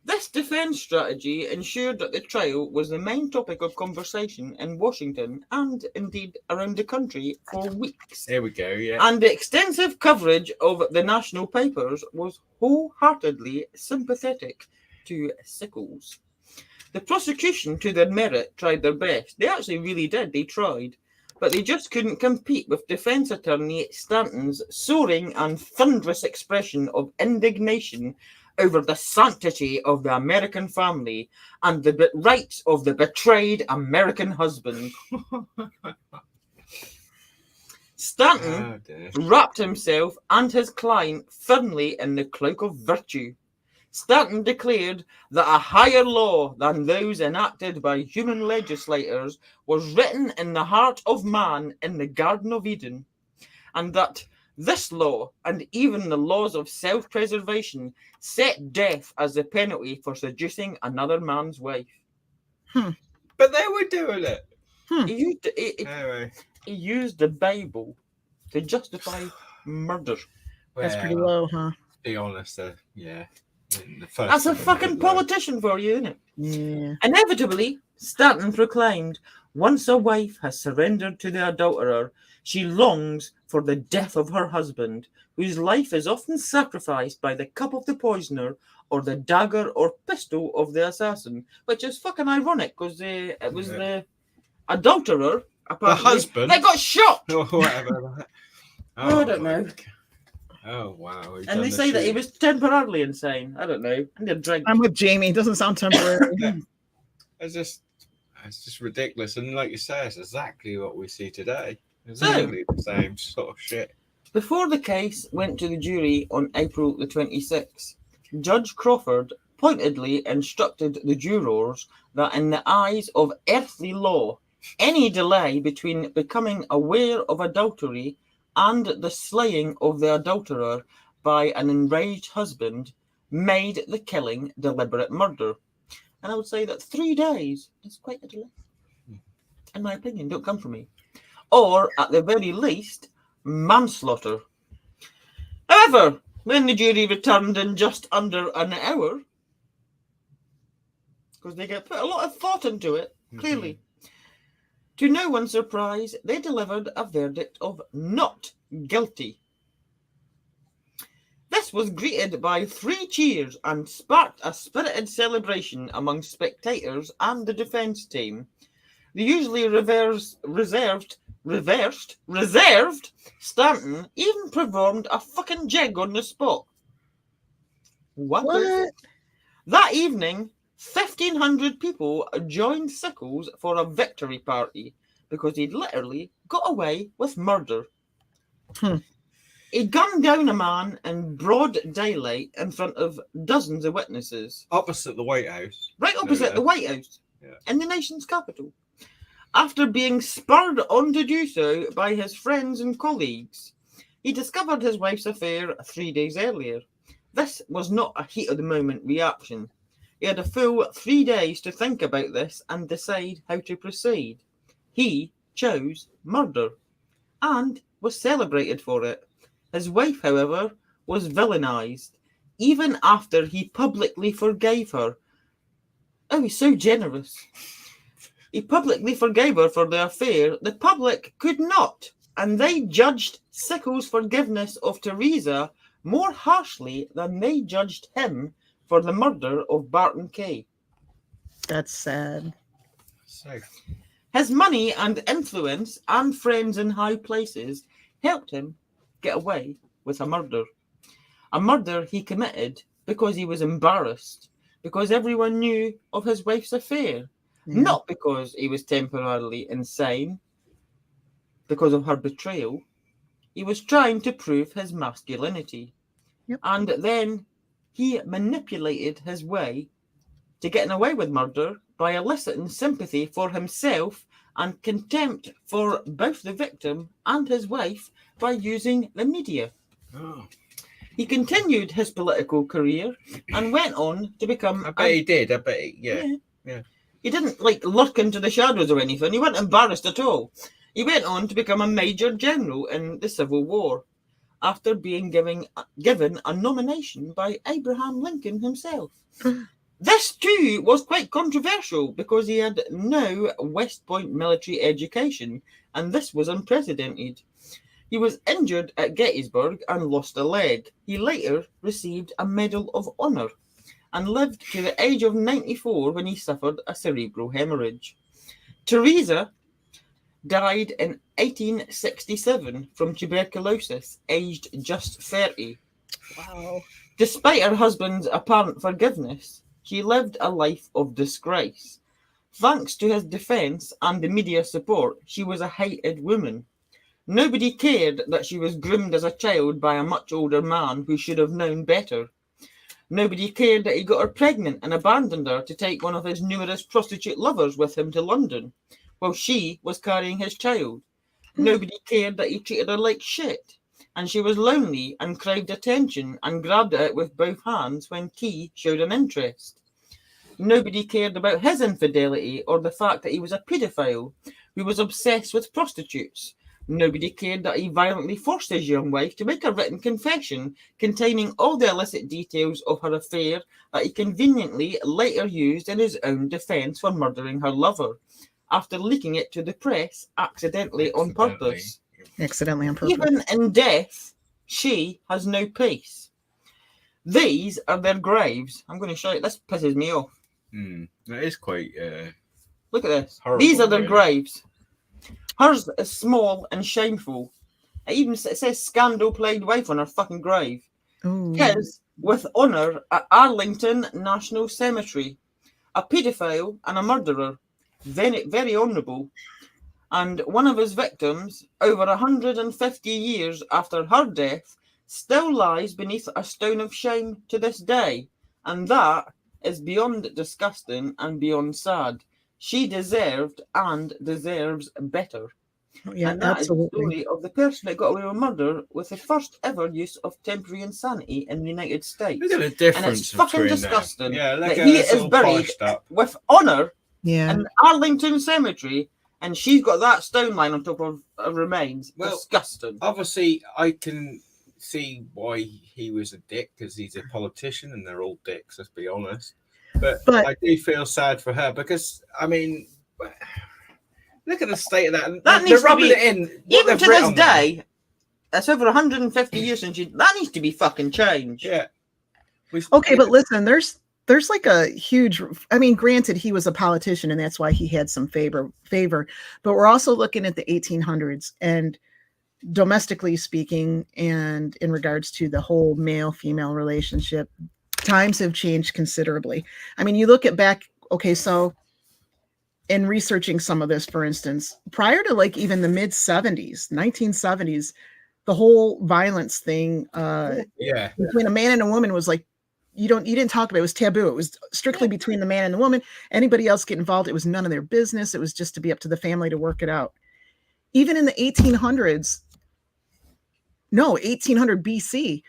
This defense strategy ensured that the trial was the main topic of conversation in Washington and indeed around the country for weeks. There we go, yeah. And the extensive coverage of the national papers was wholeheartedly sympathetic to Sickles. The prosecution, to their merit, tried their best. They actually really did. They tried. But they just couldn't compete with defense attorney Stanton's soaring and thunderous expression of indignation over the sanctity of the American family and the rights of the betrayed American husband. Stanton wrapped himself and his client firmly in the cloak of virtue. Stanton declared that a higher law than those enacted by human legislators was written in the heart of man in the Garden of Eden, and that this law, and even the laws of self-preservation, set death as the penalty for seducing another man's wife. But they were doing it. He used the Bible to justify murder. That's pretty low, huh? Be honest, yeah. That's a fucking politician for you, isn't it? Yeah. Inevitably, Stanton proclaimed, once a wife has surrendered to the adulterer, she longs for the death of her husband, whose life is often sacrificed by the cup of the poisoner or the dagger or pistol of the assassin, which is fucking ironic because it was the adulterer, the husband, that got shot. Or whatever. I don't know. Oh, wow. And they say that he was temporarily insane. I don't know. I need a drink. I'm with Jamie. It doesn't sound temporary. It's just ridiculous. And like you say, it's exactly what we see today. Exactly the same sort of shit. Before the case went to the jury on April the 26th, Judge Crawford pointedly instructed the jurors that in the eyes of earthly law, any delay between becoming aware of adultery and the slaying of the adulterer by an enraged husband made the killing deliberate murder. And I would say that 3 days is quite a delay. In my opinion, don't come for me. Or, at the very least, manslaughter. However, when the jury returned in just under an hour, because they put a lot of thought into it, clearly, to no one's surprise, they delivered a verdict of not guilty. This was greeted by 3 cheers and sparked a spirited celebration among spectators and the defence team. The usually reserved Stanton even performed a fucking jig on the spot. What? That evening, 1,500 people joined Sickles for a victory party because he'd literally got away with murder. He gunned down a man in broad daylight in front of dozens of witnesses. Opposite the White House. Right opposite the White House. In the nation's capital. After being spurred on to do so by his friends and colleagues, he discovered his wife's affair 3 days earlier. This was not a heat-of-the-moment reaction. He had a full 3 days to think about this and decide how to proceed. He chose murder and was celebrated for it. His wife, however, was villainized, even after he publicly forgave her. Oh, he's so generous. He publicly forgave her for the affair. The public could not, and they judged Sickles' forgiveness of Teresa more harshly than they judged him for the murder of Barton Kay. That's sad. His money and influence and friends in high places helped him get away with a murder. A murder he committed because he was embarrassed, because everyone knew of his wife's affair. Not because he was temporarily insane, because of her betrayal. He was trying to prove his masculinity. And then he manipulated his way to getting away with murder by eliciting sympathy for himself and contempt for both the victim and his wife by using the media. He continued his political career and went on to become... I bet he did. I bet he, yeah. He didn't lurk into the shadows or anything. He wasn't embarrassed at all. He went on to become a major general in the Civil War, after being given a nomination by Abraham Lincoln himself. This too was quite controversial because he had no West Point military education, and this was unprecedented. He was injured at Gettysburg and lost a leg. He later received a Medal of Honor and lived to the age of 94 when he suffered a cerebral hemorrhage. Teresa died in 1867 from tuberculosis, aged just 30. Wow. Despite her husband's apparent forgiveness, she lived a life of disgrace. Thanks to his defense and the media support, she was a hated woman. Nobody cared that she was groomed as a child by a much older man who should have known better. Nobody cared that he got her pregnant and abandoned her to take one of his numerous prostitute lovers with him to London, while she was carrying his child. Nobody cared that he treated her like shit, and she was lonely and craved attention and grabbed at it with both hands when he showed an interest. Nobody cared about his infidelity or the fact that he was a paedophile who was obsessed with prostitutes. Nobody cared that he violently forced his young wife to make a written confession containing all the illicit details of her affair that he conveniently later used in his own defense for murdering her lover, after leaking it to the press accidentally on purpose. Accidentally on purpose. Even in death, she has no peace. These are their graves. I'm going to show you. This pisses me off. That is quite... Look at this. Horrible, These are their really. graves. Hers is small and shameful. It says scandal plagued wife on her fucking grave. Ooh. His with honour at Arlington National Cemetery. A paedophile and a murderer. Very, very honourable. And one of his victims, over 150 years after her death, still lies beneath a stone of shame to this day. And that is beyond disgusting and beyond sad. She deserved and deserves better. Yeah, and that absolutely. is the story of the person that got away with murder with the first ever use of temporary insanity in the United States. Look at the difference. And it's fucking between disgusting them. Yeah, look that at he this is all buried polished up. with honour Yeah. in Arlington Cemetery, and she's got that stone line on top of her remains. Well, Disgusting. Obviously, I can see why he was a dick, because he's a politician and they're all dicks, let's be honest. But I do feel sad for her because, I mean, look at the state of that. That They're needs to rubbing be, it in. even to this day, that's over 150 years since that needs to be fucking changed. Yeah. Okay, but listen, there's like a huge, I mean, granted, he was a politician and that's why he had some favor, but we're also looking at the 1800s and domestically speaking, and in regards to the whole male-female relationship, times have changed considerably. I mean, you look at back, okay, so in researching some of this, for instance, prior to like even the mid 70s, 1970s, the whole violence thing between a man and a woman was like, you didn't talk about it. It was taboo. It was strictly between the man and the woman. Anybody else get involved, it was none of their business. It was just to be up to the family to work it out. Even in the 1800s, 1800 BC,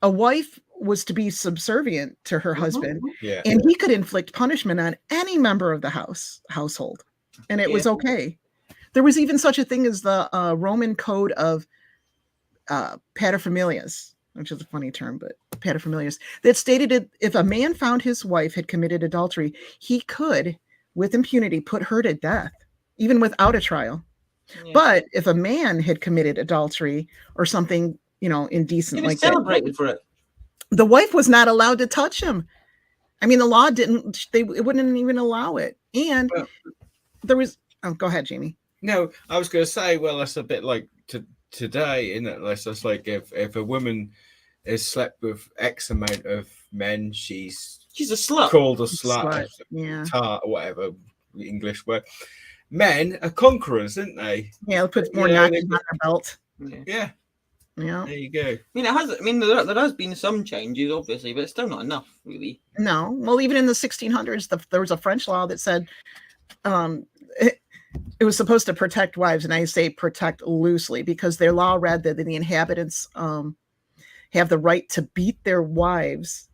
a wife was to be subservient to her husband, and he could inflict punishment on any member of the household, and it was okay. There was even such a thing as the Roman code of paterfamilias, which is a funny term, but paterfamilias, that stated if a man found his wife had committed adultery, he could, with impunity, put her to death, even without a trial. Yeah. But if a man had committed adultery or something, indecent like that, celebrated for it. The wife was not allowed to touch him. I mean, the law it wouldn't even allow it. And there was, go ahead, Jamie. No, I was going to say, well, that's a bit like today, isn't it? That's like if a woman is slept with X amount of men, she's a slut. Called a slut. Yeah. Tart, or whatever English word. Men are conquerors, aren't they? Yeah, they'll put more notches on their belt. Yeah. Yeah. There you go. There has been some changes, obviously, but it's still not enough, really. No. Well, even in the 1600s, there was a French law that said it was supposed to protect wives, and I say protect loosely because their law read that the inhabitants have the right to beat their wives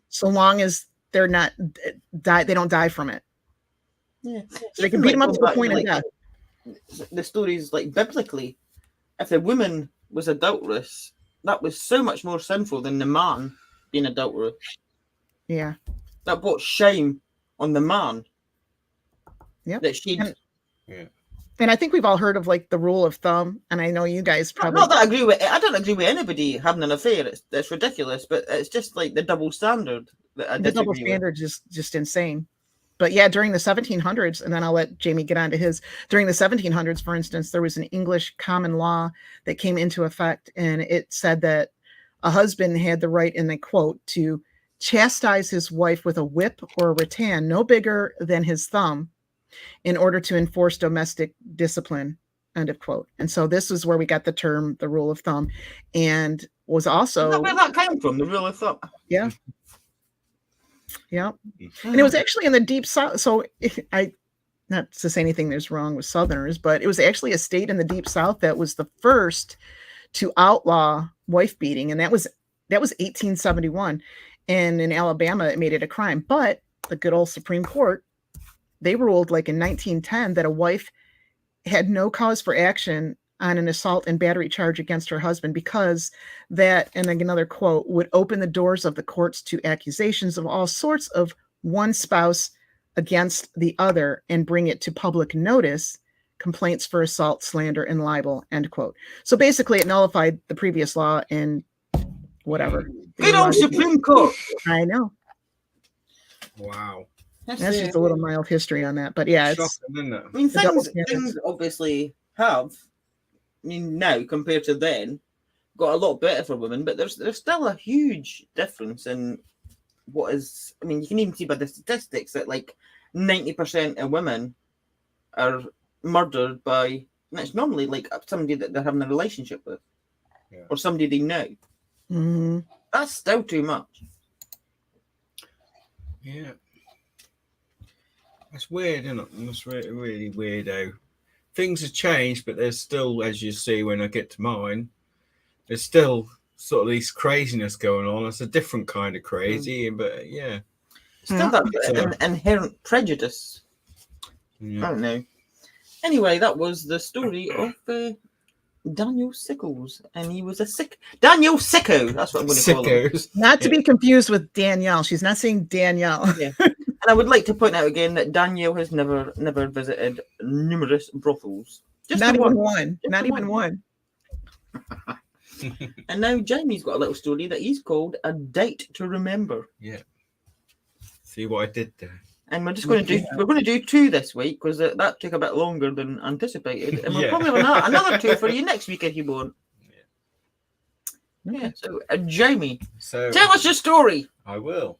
so long as they're not they don't die from it. Yeah. So they can beat him up to the point of death. The stories, like, biblically, if a woman was adulterous, that was so much more sinful than the man being adulterous. Yeah. That brought shame on the man. Yep. That she. And I think we've all heard of like the rule of thumb, and I know you guys probably. Not that I agree with. I don't agree with anybody having an affair. It's ridiculous, but it's just like the double standard that I the double disagree standard is just insane. But yeah, during the 1700s, and then I'll let Jamie get on to his. During the 1700s, for instance, there was an English common law that came into effect, and it said that a husband had the right, and I quote, to chastise his wife with a whip or a rattan no bigger than his thumb in order to enforce domestic discipline, end of quote. And so this is where we got the term, the rule of thumb, and was also... Is that where that came from, the rule of thumb? Yeah. Yeah. And it was actually in the deep South. So not to say anything that's wrong with Southerners, but it was actually a state in the deep South that was the first to outlaw wife beating. And that was 1871. And in Alabama, it made it a crime. But the good old Supreme Court, they ruled like in 1910 that a wife had no cause for action on an assault and battery charge against her husband because that, and then another quote, would open the doors of the courts to accusations of all sorts of one spouse against the other and bring it to public notice, complaints for assault, slander, and libel, end quote. So basically it nullified the previous law and whatever. Good old Supreme Court. I know. Wow. That's just a little mild history on that. But yeah, it's... Shocking, isn't it? I mean, things obviously have, I mean, now compared to then, got a lot better for women, but there's still a huge difference in what is, I mean, you can even see by the statistics that like 90% of women are murdered by, and it's normally like somebody that they're having a relationship with, or somebody they know. Mm-hmm. That's still too much. Yeah. That's weird, isn't it? That's really, really weirdo. Things have changed, but there's still, as you see when I get to mine, there's still sort of this craziness going on. It's a different kind of crazy, but yeah. Still that inherent prejudice. Yeah. I don't know. Anyway, that was the story of Daniel Sickles, and he was a Daniel Sicko. That's what I'm going to call him. Not to be confused with Danielle. She's not saying Danielle. Yeah. And I would like to point out again that Danielle has never visited numerous brothels. Just not even one. Not even one. And now Jamie's got a little story that he's called A Date to Remember. Yeah. See what I did there. And we're just going to do 2 this week because that took a bit longer than anticipated. And we'll probably have another 2 for you next week if you want. Yeah. So Jamie, tell us your story. I will.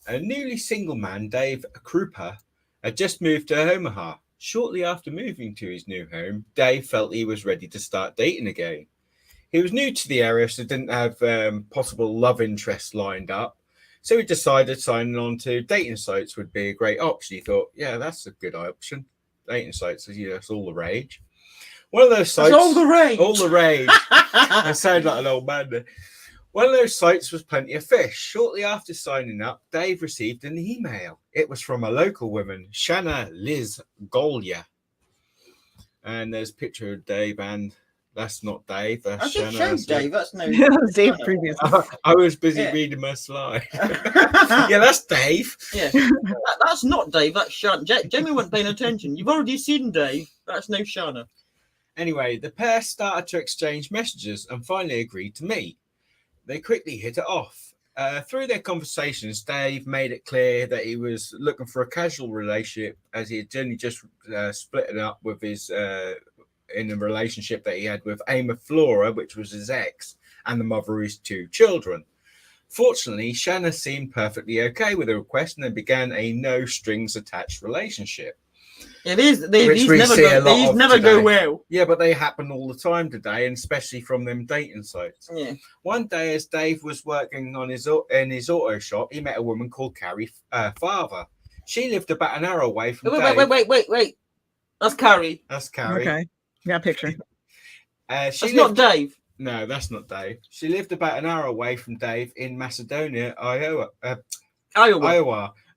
A newly single man, Dave Krupa, had just moved to Omaha. Shortly after moving to his new home, Dave felt he was ready to start dating again. He was new to the area, so didn't have possible love interests lined up. So he decided signing on to dating sites would be a great option. He thought, yeah, that's a good option. Dating sites, it's all the rage. One of those sites... It's all the rage. All the rage. I sound like an old man there. One of those sites was Plenty of Fish. Shortly after signing up, Dave received an email. It was from a local woman, Shanna Liz Golia. And there's a picture of Dave, and that's not Dave. That's Shanna. Dave. That's no Dave previous. I was busy reading my slide. Yeah, that's Dave. Yeah, that's not Dave. That's Shanna. Jamie wasn't paying attention. You've already seen Dave. That's no Shanna. Anyway, the pair started to exchange messages and finally agreed to meet. They quickly hit it off. Through their conversations, Dave made it clear that he was looking for a casual relationship as he had only just split up with his in a relationship that he had with Ama Flora, which was his ex, and the mother of his 2 children. Fortunately, Shanna seemed perfectly okay with the request and they began a no-strings-attached relationship. It is. These never go well. Yeah, but they happen all the time today, and especially from them dating sites. Yeah. One day, as Dave was working on in his auto shop, he met a woman called Carrie Father. She lived about an hour away from Dave. Wait. That's Carrie. That's Carrie. Okay. Got a picture. That's not Dave. No, that's not Dave. She lived about an hour away from Dave in Macedonia, Iowa.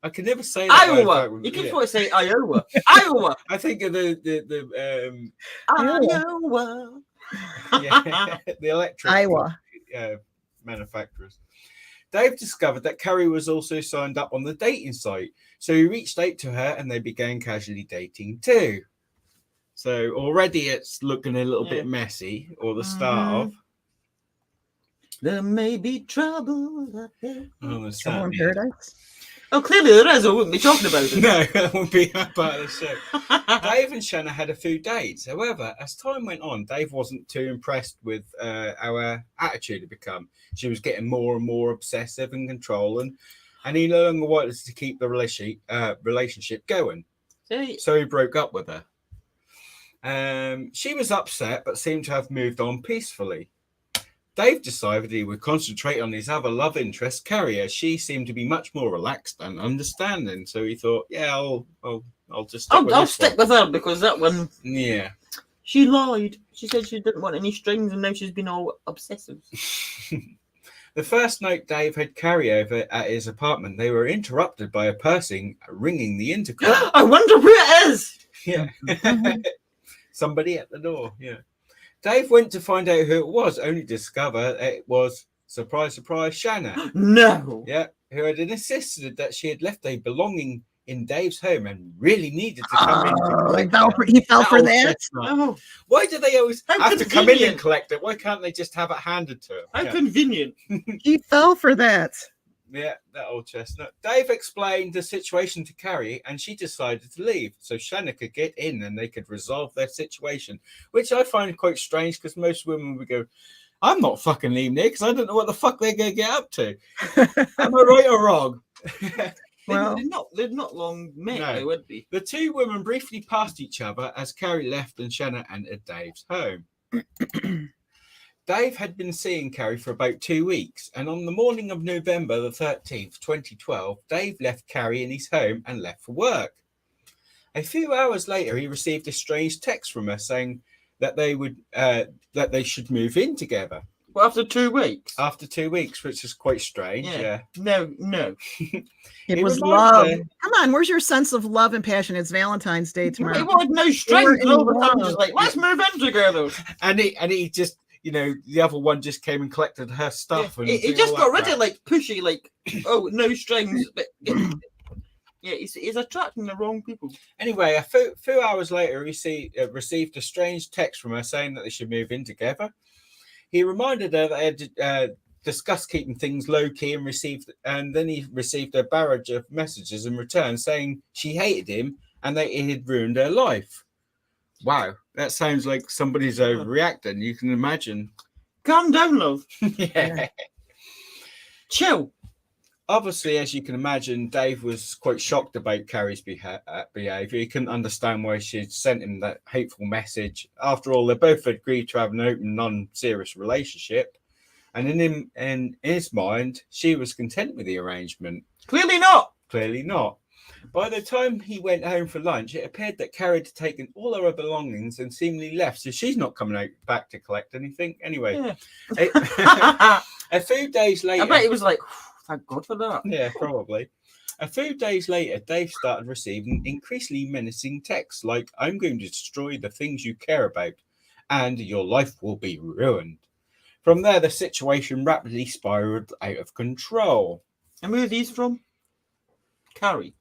I can never say that. Iowa. You can say Iowa. Iowa. I think of the Iowa. the electric Iowa manufacturers. Dave discovered that Carrie was also signed up on the dating site, so he reached out to her and they began casually dating too. So already it's looking a little bit messy, or the start of. There may be trouble. Trouble in Paradise. Oh, clearly there is. I wouldn't be talking about it. No, that wouldn't be part of the show. Dave and Shanna had a few dates. However, as time went on, Dave wasn't too impressed with our attitude had become. She was getting more and more obsessive and controlling, and he no longer wanted to keep the relationship going. So he broke up with her. She was upset, but seemed to have moved on peacefully. Dave decided he would concentrate on his other love interest, Carrie, as she seemed to be much more relaxed and understanding. So he thought, yeah, I'll just stick with her, because that one. Yeah. She lied. She said she didn't want any strings, and now she's been all obsessive. The first night Dave had Carrie over at his apartment, they were interrupted by a person ringing the intercom. I wonder who it is. Yeah. Somebody at the door. Yeah. Dave went to find out who it was, only to discover it was, surprise, surprise, Shanna. No. Yeah, who had insisted that she had left a belonging in Dave's home and really needed to come in. He fell for that. Oh. Why do they always have to come in and collect it? Why can't they just have it handed to him? How convenient. He fell for that. Yeah, that old chestnut. Dave explained the situation to Carrie and she decided to leave so Shanna could get in and they could resolve their situation, which I find quite strange because most women would go, I'm not fucking leaving here because I don't know what the fuck they're going to get up to. Am I right or wrong? Well, they're not long met, they would be. The two women briefly passed each other as Carrie left and Shanna entered Dave's home. Dave had been seeing Carrie for about 2 weeks, and on the morning of November the 13th, 2012, Dave left Carrie in his home and left for work. A few hours later, he received a strange text from her saying that they should move in together. Well, after 2 weeks? After 2 weeks, which is quite strange. Yeah. No. It was love. Come on, where's your sense of love and passion? It's Valentine's Day tomorrow. He wanted no strings all the time. Just like, let's move in together. And he just, the other one just came and collected her stuff. Yeah, he just got rid of pushy, oh, no strings. But yeah, he's attracting the wrong people. Anyway, a few hours later, he received a strange text from her saying that they should move in together. He reminded her that they had discussed keeping things low key and then he received a barrage of messages in return saying she hated him and that he had ruined her life. Wow, that sounds like somebody's overreacting. You can imagine. Calm down, love. Yeah. Chill. Obviously, as you can imagine, Dave was quite shocked about Carrie's behaviour. He couldn't understand why she'd sent him that hateful message. After all, they both agreed to have an open, non-serious relationship. And in his mind, she was content with the arrangement. Clearly not. Clearly not. By the time he went home for lunch, it appeared that Carrie had taken all her belongings and seemingly left, so she's not coming back to collect anything. Anyway, a few days later... I bet he was like, thank God for that. Yeah, probably. A few days later, Dave started receiving increasingly menacing texts like, I'm going to destroy the things you care about, and your life will be ruined. From there, the situation rapidly spiraled out of control. And where are these from? Carrie.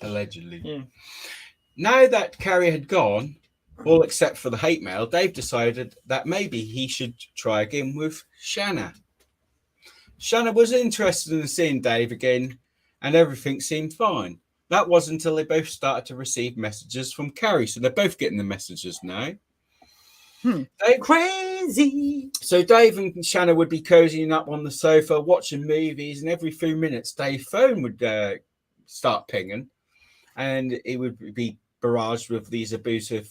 Allegedly. Yeah. Now that Carrie had gone, all except for the hate mail, Dave decided that maybe he should try again with Shanna. Shanna was interested in seeing Dave again, and everything seemed fine. That was until they both started to receive messages from Carrie, so they're both getting the messages now. Dave, crazy. So Dave and Shanna would be cozying up on the sofa, watching movies, and every few minutes, Dave's phone would start pinging, and it would be barraged with these abusive,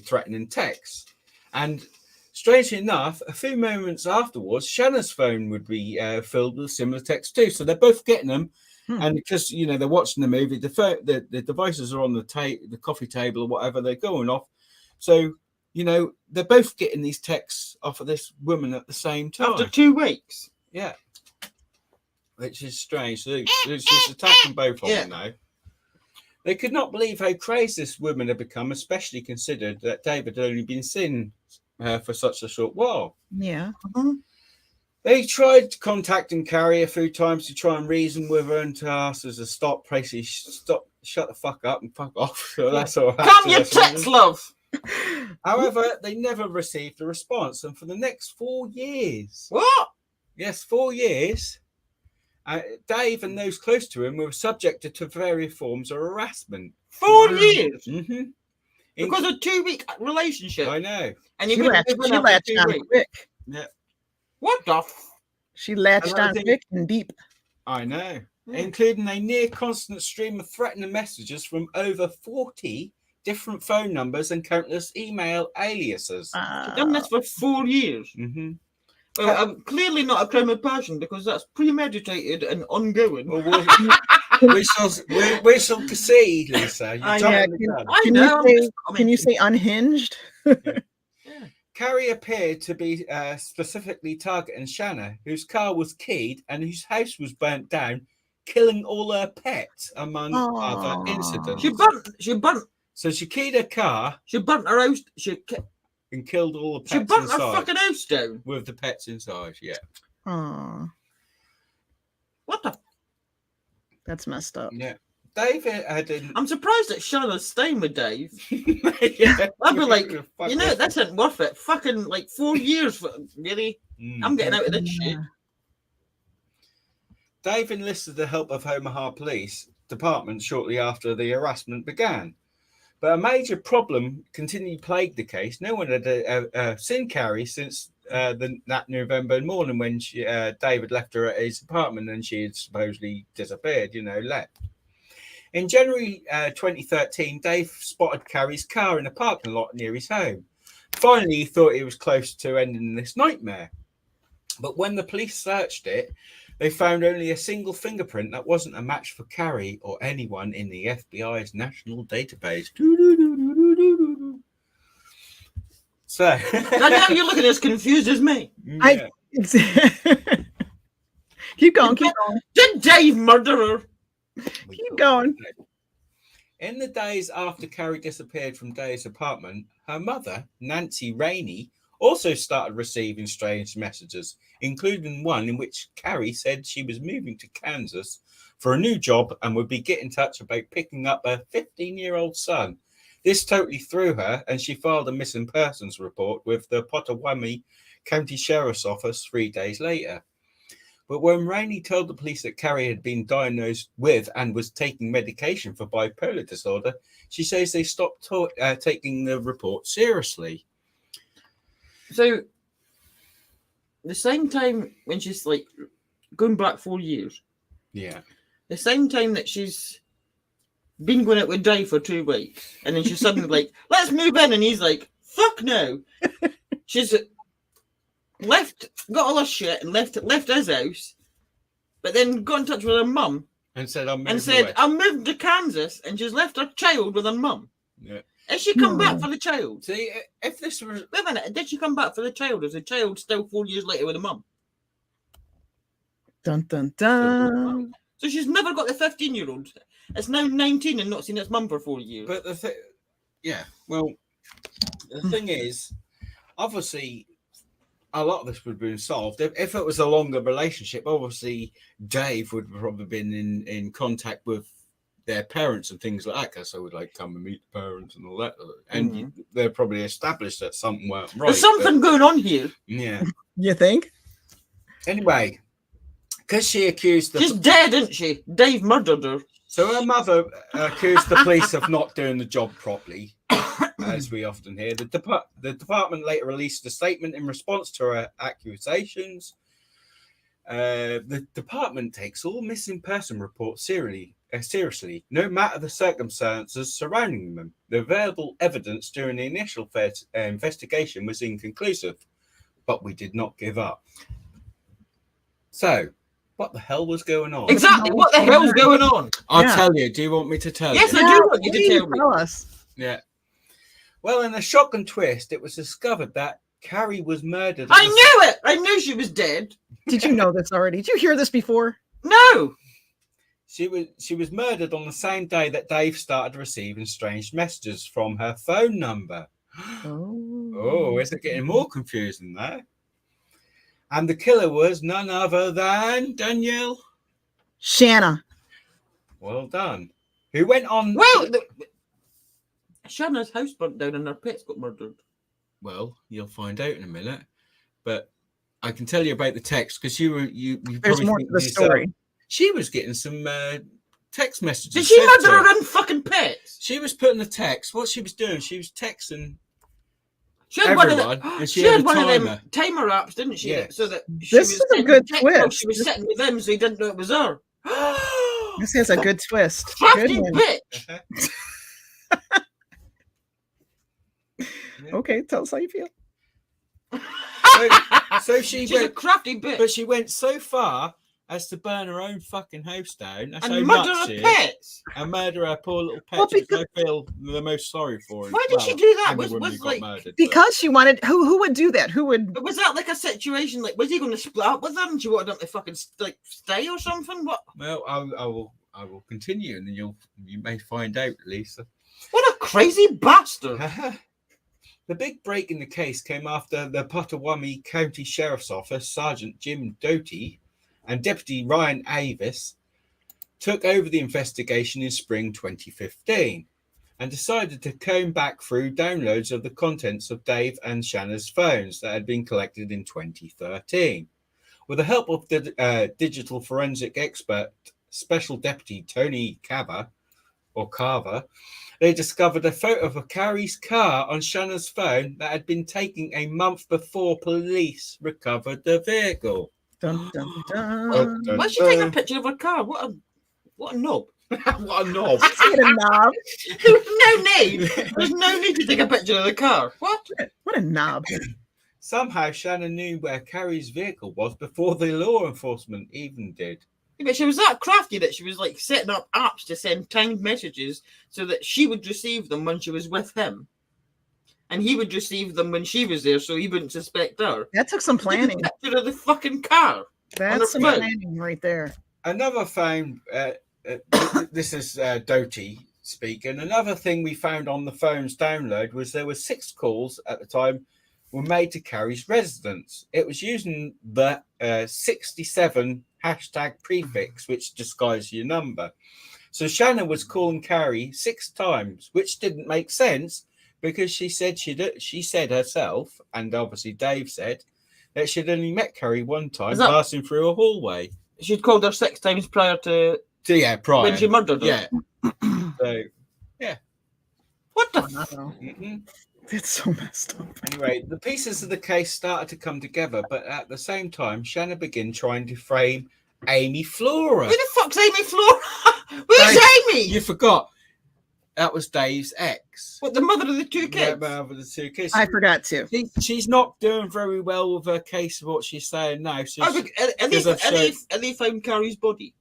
threatening texts. And strangely enough, a few moments afterwards, Shanna's phone would be filled with similar texts too. So they're both getting them, and because they're watching the movie, the devices are on the coffee table or whatever, they're going off. So they're both getting these texts off of this woman at the same time. After 2 weeks. Yeah. which is strange. So it's just attacking both of them now. They could not believe how crazy this woman had become, especially considered that David had only been seen for such a short while. Yeah. They tried contacting Carrie a few times to try and reason with her and to ask her to stop, basically shut the fuck up and fuck off. So that's all right. Come your tits, love. However, they never received a response, and for the next 4 years. What? Yes, 4 years. Dave and those close to him were subjected to various forms of harassment. 4 years? Mm-hmm. Because of a 2-week relationship. I know. And you she latched on quick. Yeah. What the She latched on quick and deep. I know. Including a near constant stream of threatening messages from over 40 different phone numbers and countless email aliases. She's done this for 4 years. Mm-hmm. Well, clearly not a crime of passion because that's premeditated and ongoing. Well, we shall see, Lisa. Can you say unhinged? Carrie appeared to be specifically targeting Shanna, whose car was keyed and whose house was burnt down, killing all her pets, among other incidents. She burnt. So she keyed her car. She burnt her house. And killed all the pets. She burnt inside her fucking house down. With the pets inside, yeah. Aww. What the? That's messed up. Yeah. David had I'm surprised that Shanna's staying with Dave. Yeah. I'd be like, this isn't worth it. Fucking 4 years. Really? I'm getting out of this shit. Dave enlisted the help of Omaha Police Department shortly after the harassment began. But a major problem continued to plague the case. No one had seen Carrie since that November morning when David left her at his apartment and she had supposedly disappeared, left. In January 2013, Dave spotted Carrie's car in a parking lot near his home. Finally, he thought he was close to ending this nightmare. But when the police searched it, they found only a single fingerprint that wasn't a match for Carrie or anyone in the FBI's national database. So now you're looking as confused as me. Yeah. Keep going. Did Dave murder her? Keep going. In the days after Carrie disappeared from Dave's apartment, her mother, Nancy Rainey, also started receiving strange messages, including one in which Carrie said she was moving to Kansas for a new job and would be getting in touch about picking up a 15-year-old son. This totally threw her, and she filed a missing persons report with the Pottawatomie County Sheriff's Office 3 days later. But when Rainey told the police that Carrie had been diagnosed with and was taking medication for bipolar disorder, she says they stopped taking the report seriously. So, the same time when she's going back 4 years. Yeah. The same time that she's been going out with Dave for 2 weeks. And then she's suddenly let's move in. And he's like, fuck no. She's got all her shit and left his house. But then got in touch with her mum. And said, I'm moving to Kansas. And she's left her child with her mum. Yeah. Has she come back for the child? See, if this was... Wait a minute, did she come back for the child? Is the child still 4 years later with a mum? Dun, dun, dun. So she's never got the 15-year-old. It's now 19 and not seen its mum for 4 years. But the thing is, obviously, a lot of this would have been solved. If it was a longer relationship, obviously, Dave would have probably been in contact with their parents and things like that, because they would come and meet the parents and all that, and they're probably established that something weren't right. There's something going on here. Yeah, you think? Anyway, because she accused she's dead, isn't she? Dave murdered her. So her mother accused the police of not doing the job properly, as we often hear. The department later released a statement in response to her accusations. The department takes all missing person reports seriously, no matter the circumstances surrounding them. The available evidence during the initial investigation was inconclusive, but we did not give up. So, what the hell was going on? Exactly, what the hell's going on? I'll tell you. Do you want me to tell you? Yes, I do want you to tell me. Tell us. Yeah. Well, in a shocking twist, it was discovered that Carrie was murdered. I knew it! I knew she was dead. Did you know this already? Did you hear this before? No. She was murdered on the same day that Dave started receiving strange messages from her phone number. Oh, is it getting more confusing now? And the killer was none other than Danielle. Shanna. Well done. Who went on? Well, Shanna's house burnt down and her pets got murdered. Well, you'll find out in a minute. But I can tell you about the text because you There's more to the story. She was getting some text messages. Did she murder her own fucking pets? She was putting the text. What she was doing, she was texting She had everyone, and she had one a of them timer. timer apps, didn't she? Yes. So that This is a good twist. She was sitting with them, so he didn't know it was her. This has a good twist. Crafty Good one. bitch. Okay, tell us how you feel. So She's went, a crafty bitch. but she went so far as to burn her own fucking house down. That's and how murder nuts her she is. pets. And murder her poor little pets, Well, which I feel the most sorry for. Why did she do that? anyone Was who got like murdered, Because she wanted who would do that? Who would? but was that like a situation like was he going to split up with her and she wanted him to fucking like stay or something? What? Well, I will continue, and then you may find out, Lisa. What a crazy bastard! The big break in the case came after the Potawatomi County Sheriff's Office Sergeant Jim Doty and Deputy Ryan Avis took over the investigation in spring 2015 and decided to comb back through downloads of the contents of Dave and Shanna's phones that had been collected in 2013. With the help of the digital forensic expert Special Deputy Tony Carver, they discovered a photo of Carrie's car on Shanna's phone that had been taken a month before police recovered the vehicle. Dun, dun, dun. Why she take a picture of her car? What a knob! What a knob! What a knob! No need. There's no need to take a picture of the car. What? What a knob! Somehow Shanna knew where Carrie's vehicle was before the law enforcement even did. Yeah, but she was that crafty that she was like setting up apps to send timed messages so that she would receive them when she was with him, and he would receive them when she was there, so he wouldn't suspect her. That took some planning. Take a picture of the fucking car. That's some phone. planning right there. Another found, this is Doty speaking. Another thing we found on the phone's download was there were 6 calls at the time were made to Carrie's residence. It was using the 67 hashtag prefix, which disguised your number. So Shanna was calling Carrie 6 times, which didn't make sense because she said herself, and obviously Dave said, that she'd only met Carrie one time passing through a hallway. She'd called her 6 times prior to prior when she murdered her. Yeah. So yeah. What the? Mm-hmm. It's so messed up. Anyway, the pieces of the case started to come together, but at the same time, Shanna began trying to frame Amy Flora. Who the fuck's Amy Flora? Who's Amy? You forgot. That was Dave's ex. What, the mother of the 2 kids? Yeah, mother of the 2 kids. I forgot to. She's not doing very well with her case of what she's saying now. So are they found Carrie's body?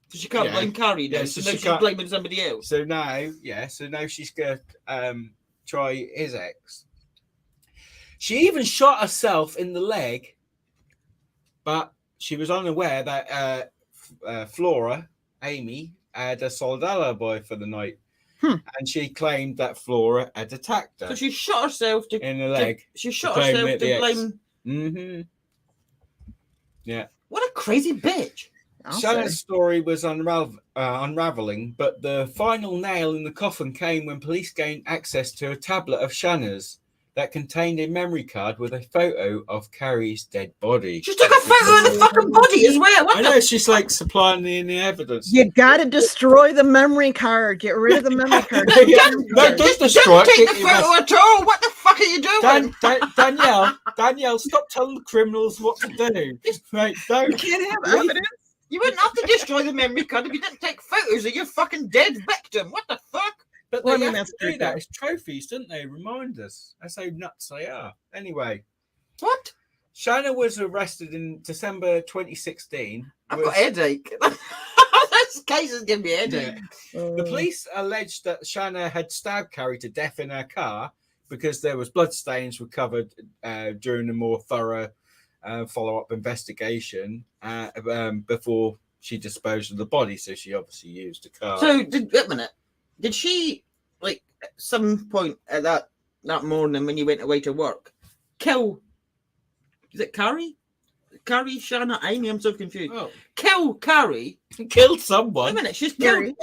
So she can't blame Carrie now. So now she's blaming somebody else. So now she's going to try his ex. She even shot herself in the leg, but she was unaware that Flora, Amy, had a solid alibi for the night. And she claimed that Flora had attacked her. So she shot herself in the leg. She shot herself to blame. Mm-hmm. Yeah. What a crazy bitch. Shanna's story was unraveling, but the final nail in the coffin came when police gained access to a tablet of Shanna's that contained a memory card with a photo of Carrie's dead body. She took a photo of the fucking body as well. I know, she's like supplying the evidence. You gotta destroy the memory card. Get rid of the memory card. Don't destroy it. Don't take the photo at all. What the fuck are you doing? Danielle, stop telling the criminals what to do. Right, You can't have evidence. You wouldn't have to destroy the memory card if you didn't take photos of your fucking dead victim. What the fuck? But they have to do that. It's trophies, don't they? Remind us. That's how nuts they are. Anyway. What? Shanna was arrested in December 2016. I've got a headache. This case is giving me a headache. The police alleged that Shanna had stabbed Carrie to death in her car because there was bloodstains recovered during a more thorough follow-up investigation before she disposed of the body, so she obviously used a car. So, wait a minute. Did she, like, at some point at that morning when you went away to work, kill... Is it Carrie? Carrie, Shanna, Amy? I'm so confused. Oh. Kill Carrie? Killed someone. Wait a minute, she's killed...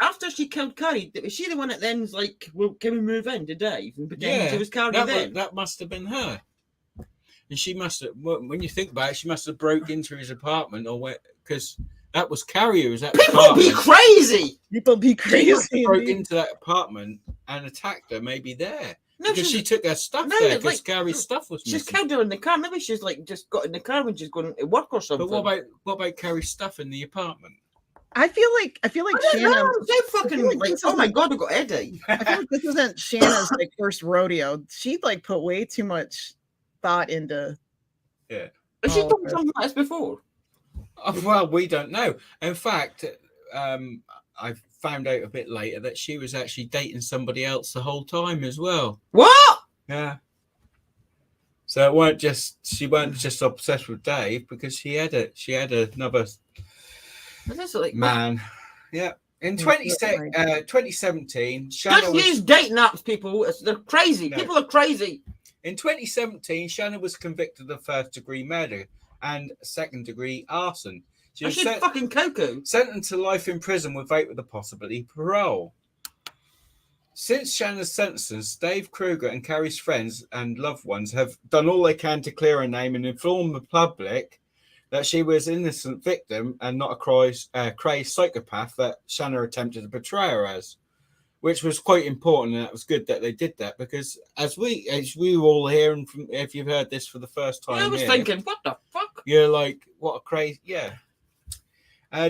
After she killed Carrie, was she the one that then's like, well, can we move in to Dave? And pretend it was Carrie then? That must have been her. And she must have, when you think about it, she must have broke into his apartment or where, because that was Carrie who was at the apartment. People be crazy! People be crazy. She broke into that apartment and attacked her, maybe there. No, because she took her stuff there, because Carrie's stuff was missing. She's killed her in the car. Maybe she's like just got in the car when she's going to work or something. But what about Carrie's stuff in the apartment? I feel like Shanna. I'm so fucking like, oh my god, I got Eddie. I feel like this isn't Shanna's like first rodeo. She like put way too much thought into. Yeah. Has she done something like this before? Well, we don't know. In fact, I found out a bit later that she was actually dating somebody else the whole time as well. What? Yeah. So she weren't just obsessed with Dave, because she had another man. Yeah. In 2017, Shanna use dating apps, people. They're crazy. No. People are crazy. In 2017, Shanna was convicted of first-degree murder and second-degree arson. She's fucking cuckoo. Sentenced to life in prison without the possibility of parole. Since Shanna's sentences, Dave Kruger and Carrie's friends and loved ones have done all they can to clear her name and inform the public that she was an innocent victim and not a crazed psychopath that Shanna attempted to portray her as, which was quite important, and it was good that they did that, because as we were all hearing from, if you've heard this for the first time, I was thinking, what the fuck? You're like, what a crazy, yeah.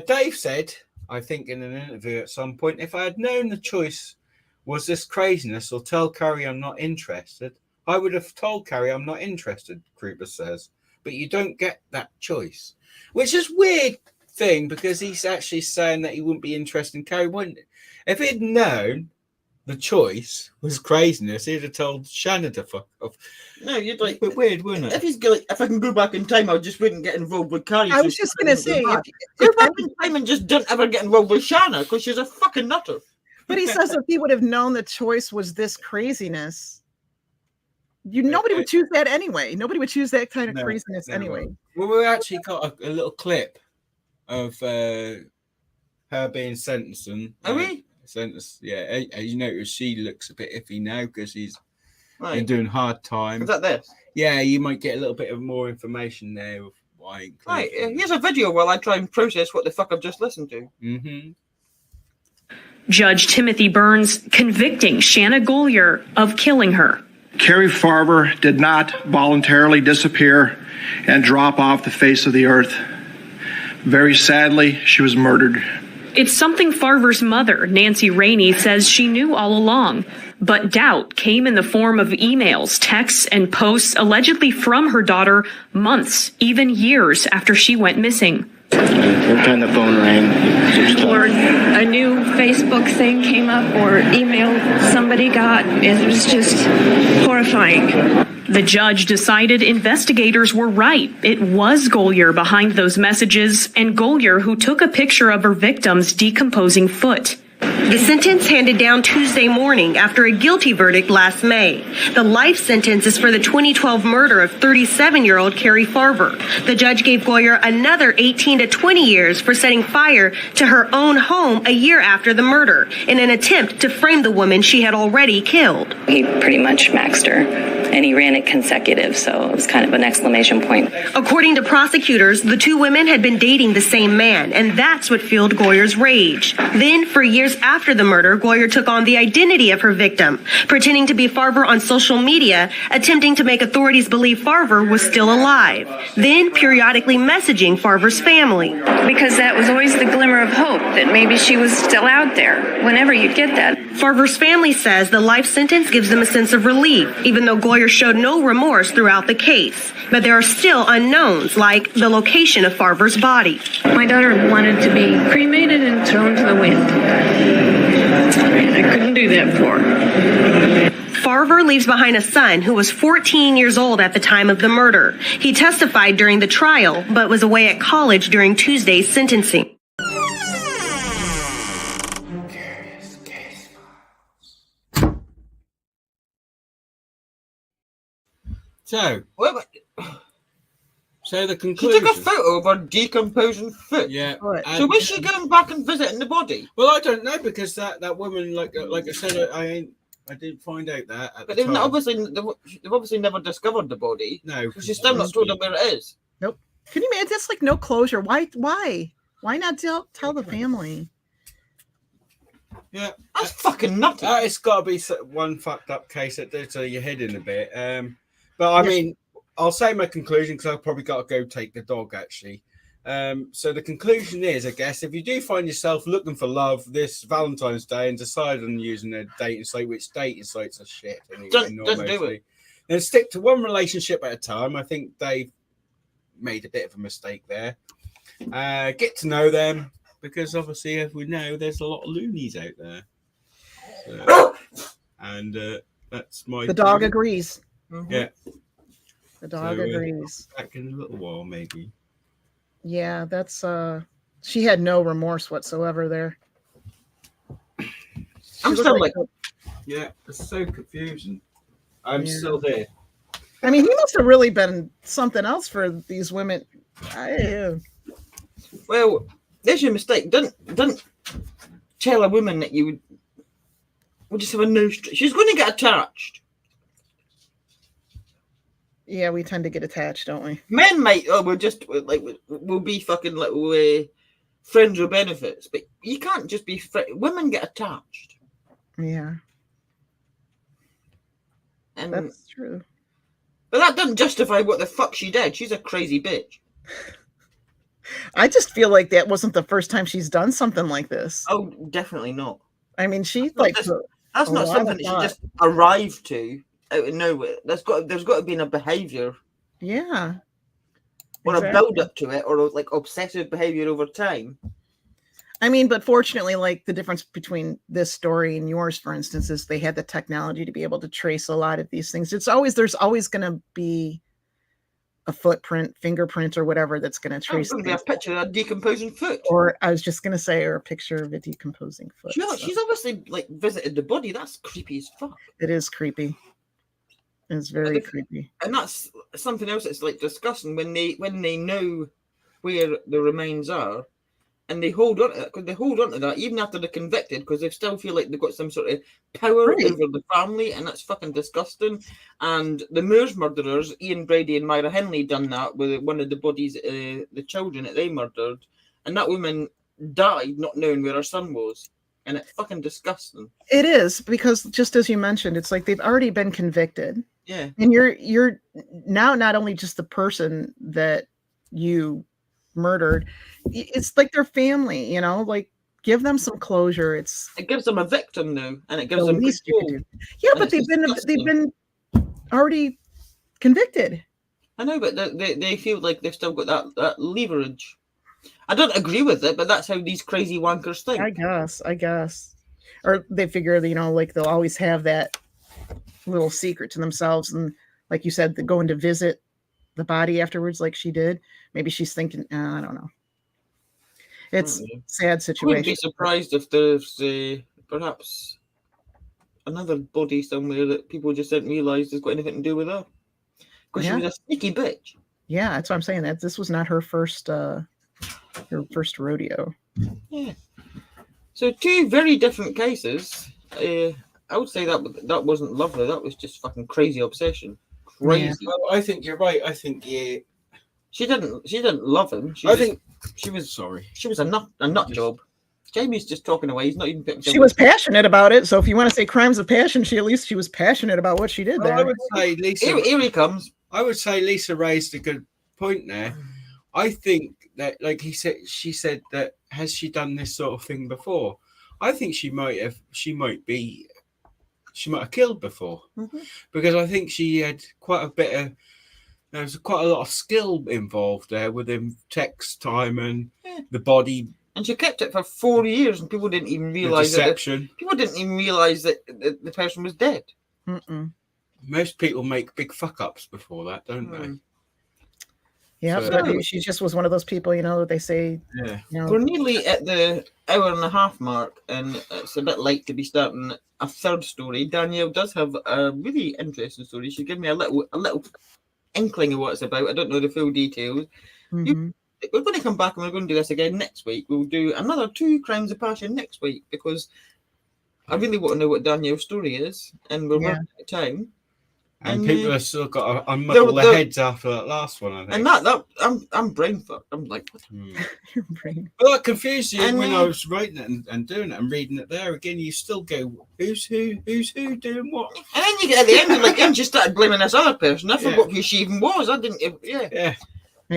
Dave said, I think in an interview at some point, if I had known the choice was this craziness or tell Carrie I'm not interested, I would have told Carrie I'm not interested, Kruger says. But you don't get that choice, which is a weird thing, because he's actually saying that he wouldn't be interested in Carrie. If he'd known the choice was craziness, he'd have told Shanna to fuck off. No, you'd like, but weird, wouldn't it? If I can go back in time, I just wouldn't get involved with Carrie. I was just gonna say, go back in time and just don't ever get involved with Shanna, because she's a fucking nutter. But he says if he would have known the choice was this craziness, nobody would choose that anyway. Nobody would choose that kind of craziness anyway. Well, we actually got a little clip of her being sentenced. Are we? Sentenced, yeah. As you notice, she looks a bit iffy now because he's been doing hard time. Is that this? Yeah, you might get a little bit of more information there of why. Right, here's a video while I try and process what the fuck I've just listened to. Mm-hmm. Judge Timothy Burns convicting Shanna Gollier of killing her. Carrie Farber did not voluntarily disappear and drop off the face of the earth. Very sadly, she was murdered. It's something Farber's mother, Nancy Rainey, says she knew all along. But doubt came in the form of emails, texts, and posts allegedly from her daughter months, even years after she went missing. Every time the phone rang, or a new Facebook thing came up or email somebody got. It was just horrifying. The judge decided investigators were right. It was Gollier behind those messages, and Gollier who took a picture of her victim's decomposing foot. The sentence handed down Tuesday morning after a guilty verdict last May. The life sentence is for the 2012 murder of 37-year-old Carrie Farber. The judge gave Gollier another 18 to 20 years for setting fire to her own home a year after the murder in an attempt to frame the woman she had already killed. He pretty much maxed her, and he ran it consecutive, so it was kind of an exclamation point. According to prosecutors, the two women had been dating the same man, and that's what fueled Gollier's rage. Then, for years after the murder, Gollier took on the identity of her victim, pretending to be Farber on social media, attempting to make authorities believe Farber was still alive, then periodically messaging Farber's family. Because that was always the glimmer of hope that maybe she was still out there, whenever you'd get that. Farber's family says the life sentence gives them a sense of relief, even though Gollier showed no remorse throughout the case. But there are still unknowns, like the location of Farber's body. My daughter wanted to be cremated and thrown to the wind. And I couldn't do that for her. Farver leaves behind a son who was 14 years old at the time of the murder. He testified during the trial, but was away at college during Tuesday's sentencing. So the conclusion. She took a photo of her decomposing foot. Yeah. So was she going back and visiting the body? Well, I don't know, because that woman, like I said, I didn't find out that. But they've obviously never discovered the body. No, so she's still not told them where it is. Nope. Can you imagine? That's like no closure. Why not tell the family? Yeah, that's fucking nutty. It's got to be one fucked up case that does your head in a bit. But I mean, I'll say my conclusion, because I've probably got to go take the dog, actually. So the conclusion is, I guess, if you do find yourself looking for love this Valentine's Day and decide on using a dating site, which dating sites are shit anyway, don't do it. Then stick to one relationship at a time. I think Dave made a bit of a mistake there. Get to know them, because obviously, as we know, there's a lot of loonies out there. So, and that's my... The dog agrees. Mm-hmm. Yeah. The dog agrees. Back in a little while, maybe. Yeah, that's she had no remorse whatsoever there. I'm still like, yeah, it's so confusing. I'm still there. I mean, he must have really been something else for these women. Well, there's your mistake. Don't tell a woman that you would just have a no. She's going to get attached. Yeah, we tend to get attached, don't we? Men might, we'll be fucking like friends with benefits, but you can't just be women get attached. Yeah. And that's true. But that doesn't justify what the fuck she did. She's a crazy bitch. I just feel like that wasn't the first time she's done something like this. Oh, definitely not. I mean, she's that's not something that she just arrived to out of nowhere. There's got to be a behavior. Yeah. Or a build up to it, or like obsessive behavior over time. I mean, but fortunately, like the difference between this story and yours, for instance, is they had the technology to be able to trace a lot of these things. There's always going to be a footprint, fingerprint, or whatever that's going to trace. Oh, a picture of a decomposing foot. Or I was just going to say, or a picture of a decomposing foot. She's obviously like visited the body. That's creepy as fuck. It is creepy. It's very creepy. And that's something else that's like disgusting when they know where the remains are. And they hold on to that, because they hold on to that even after they're convicted, because they still feel like they've got some sort of power over the family, and that's fucking disgusting. And the Moors murderers, Ian Brady and Myra Henley, done that with one of the bodies, the children that they murdered, and that woman died not knowing where her son was, and it's fucking disgusting. It is, because just as you mentioned, it's like they've already been convicted. Yeah, and you're now not only just the person that you murdered, it's like their family, you know, like give them some closure. It gives them a victim though, and it gives them control. Yeah, but they've been already convicted. I know, but they feel like they've still got that leverage. I don't agree with it, but that's how these crazy wankers think. I guess, or they figure, you know, like they'll always have that little secret to themselves, and like you said, they're going to visit the body afterwards, like she did. Maybe she's thinking, I don't know. It's a sad situation. I wouldn't be surprised if there's perhaps another body somewhere that people just didn't realize has got anything to do with her. Because she was a sneaky bitch. Yeah, that's what I'm saying. That this was not her first rodeo. Yeah. So 2 very different cases. I would say that wasn't lovely. That was just fucking crazy obsession. Crazy. Yeah. Well, I think you're right. I think she didn't love him. She was a nut job. Jamie's just talking away. He's not even picking. She was passionate about it. So if you want to say crimes of passion, she was passionate about what she did there. I would say Lisa. Here he comes. I would say Lisa raised a good point there. I think that, like she said that, has she done this sort of thing before? I think she might have killed before, because I think she had there was quite a lot of skill involved there within text time and the body. And she kept it for 4 years, and people didn't even realize deception. People didn't even realize that the person was dead. Mm-mm. Most people make big fuck ups before that, don't they? Yeah, So- but she just was one of those people, they say, Yeah. We're nearly at the hour and a half mark, and it's a bit late to be starting a third story. Danielle does have a really interesting story. She gave me a little inkling of what it's about. I don't know the full details. Mm-hmm. We're going to come back and we're going to do this again next week. We'll do another 2 crimes of passion next week because I really want to know what Danielle's story is, and we're running out of time. And people have still got to unmuddle their heads after that last one, I think. And that I'm brain fucked. I'm like, what? Your brain. Well, that confused you when I was writing it and doing it and reading it there again. You still go, who's who doing what? And then you get at the end, and you started blaming this other person. I forgot who she even was. I didn't. Yeah,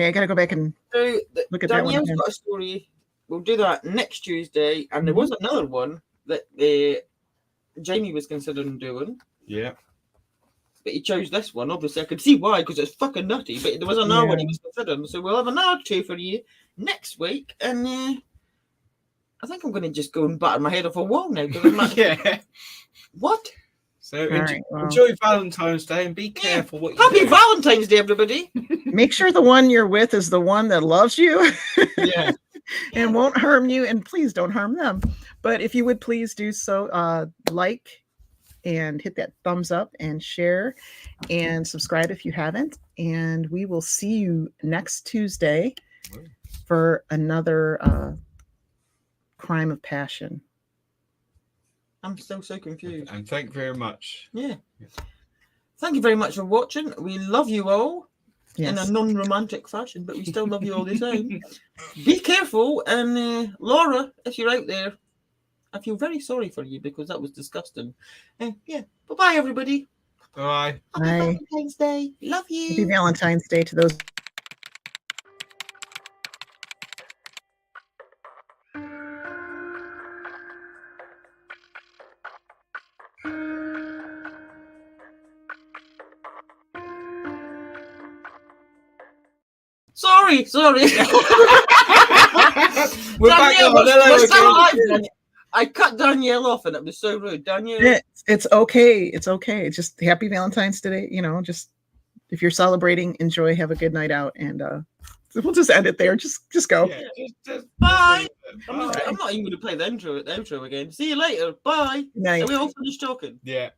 I gotta go back and look at that one. Danielle's got a story. We'll do that next Tuesday, and there was another one that Jamie was considering doing. Yeah. But he chose this one. Obviously, I could see why, because it's fucking nutty. But there was another one he was considering. So we'll have another 2 for you next week. And I think I'm going to just go and batter my head off a wall now. I'm like, what? So enjoy Valentine's Day and be careful what you Happy do. Valentine's Day, everybody. Make sure the one you're with is the one that loves you. Yeah. And won't harm you. And please don't harm them. But if you would please do so, like and hit that thumbs up and share and subscribe if you haven't. And we will see you next Tuesday for another crime of passion. I'm still so confused. And thank you very much. Yeah. Thank you very much for watching. We love you all in a non-romantic fashion, but we still love you all the time. Be careful. And Laura, if you're out there, I feel very sorry for you because that was disgusting. Yeah. Bye-bye, everybody. Bye. Bye. Happy Valentine's Day. Love you. Happy Valentine's Day to those. Sorry. We're back on Danielle, I cut Danielle off and it was so rude. Danielle. It's okay. It's okay. It's just happy Valentine's Day. Just if you're celebrating, enjoy, have a good night out. And we'll just end it there. Just go. Yeah, just bye. Bye. I'm not even going to play the outro again. See you later. Bye. Night. Are we all finished talking? Yeah.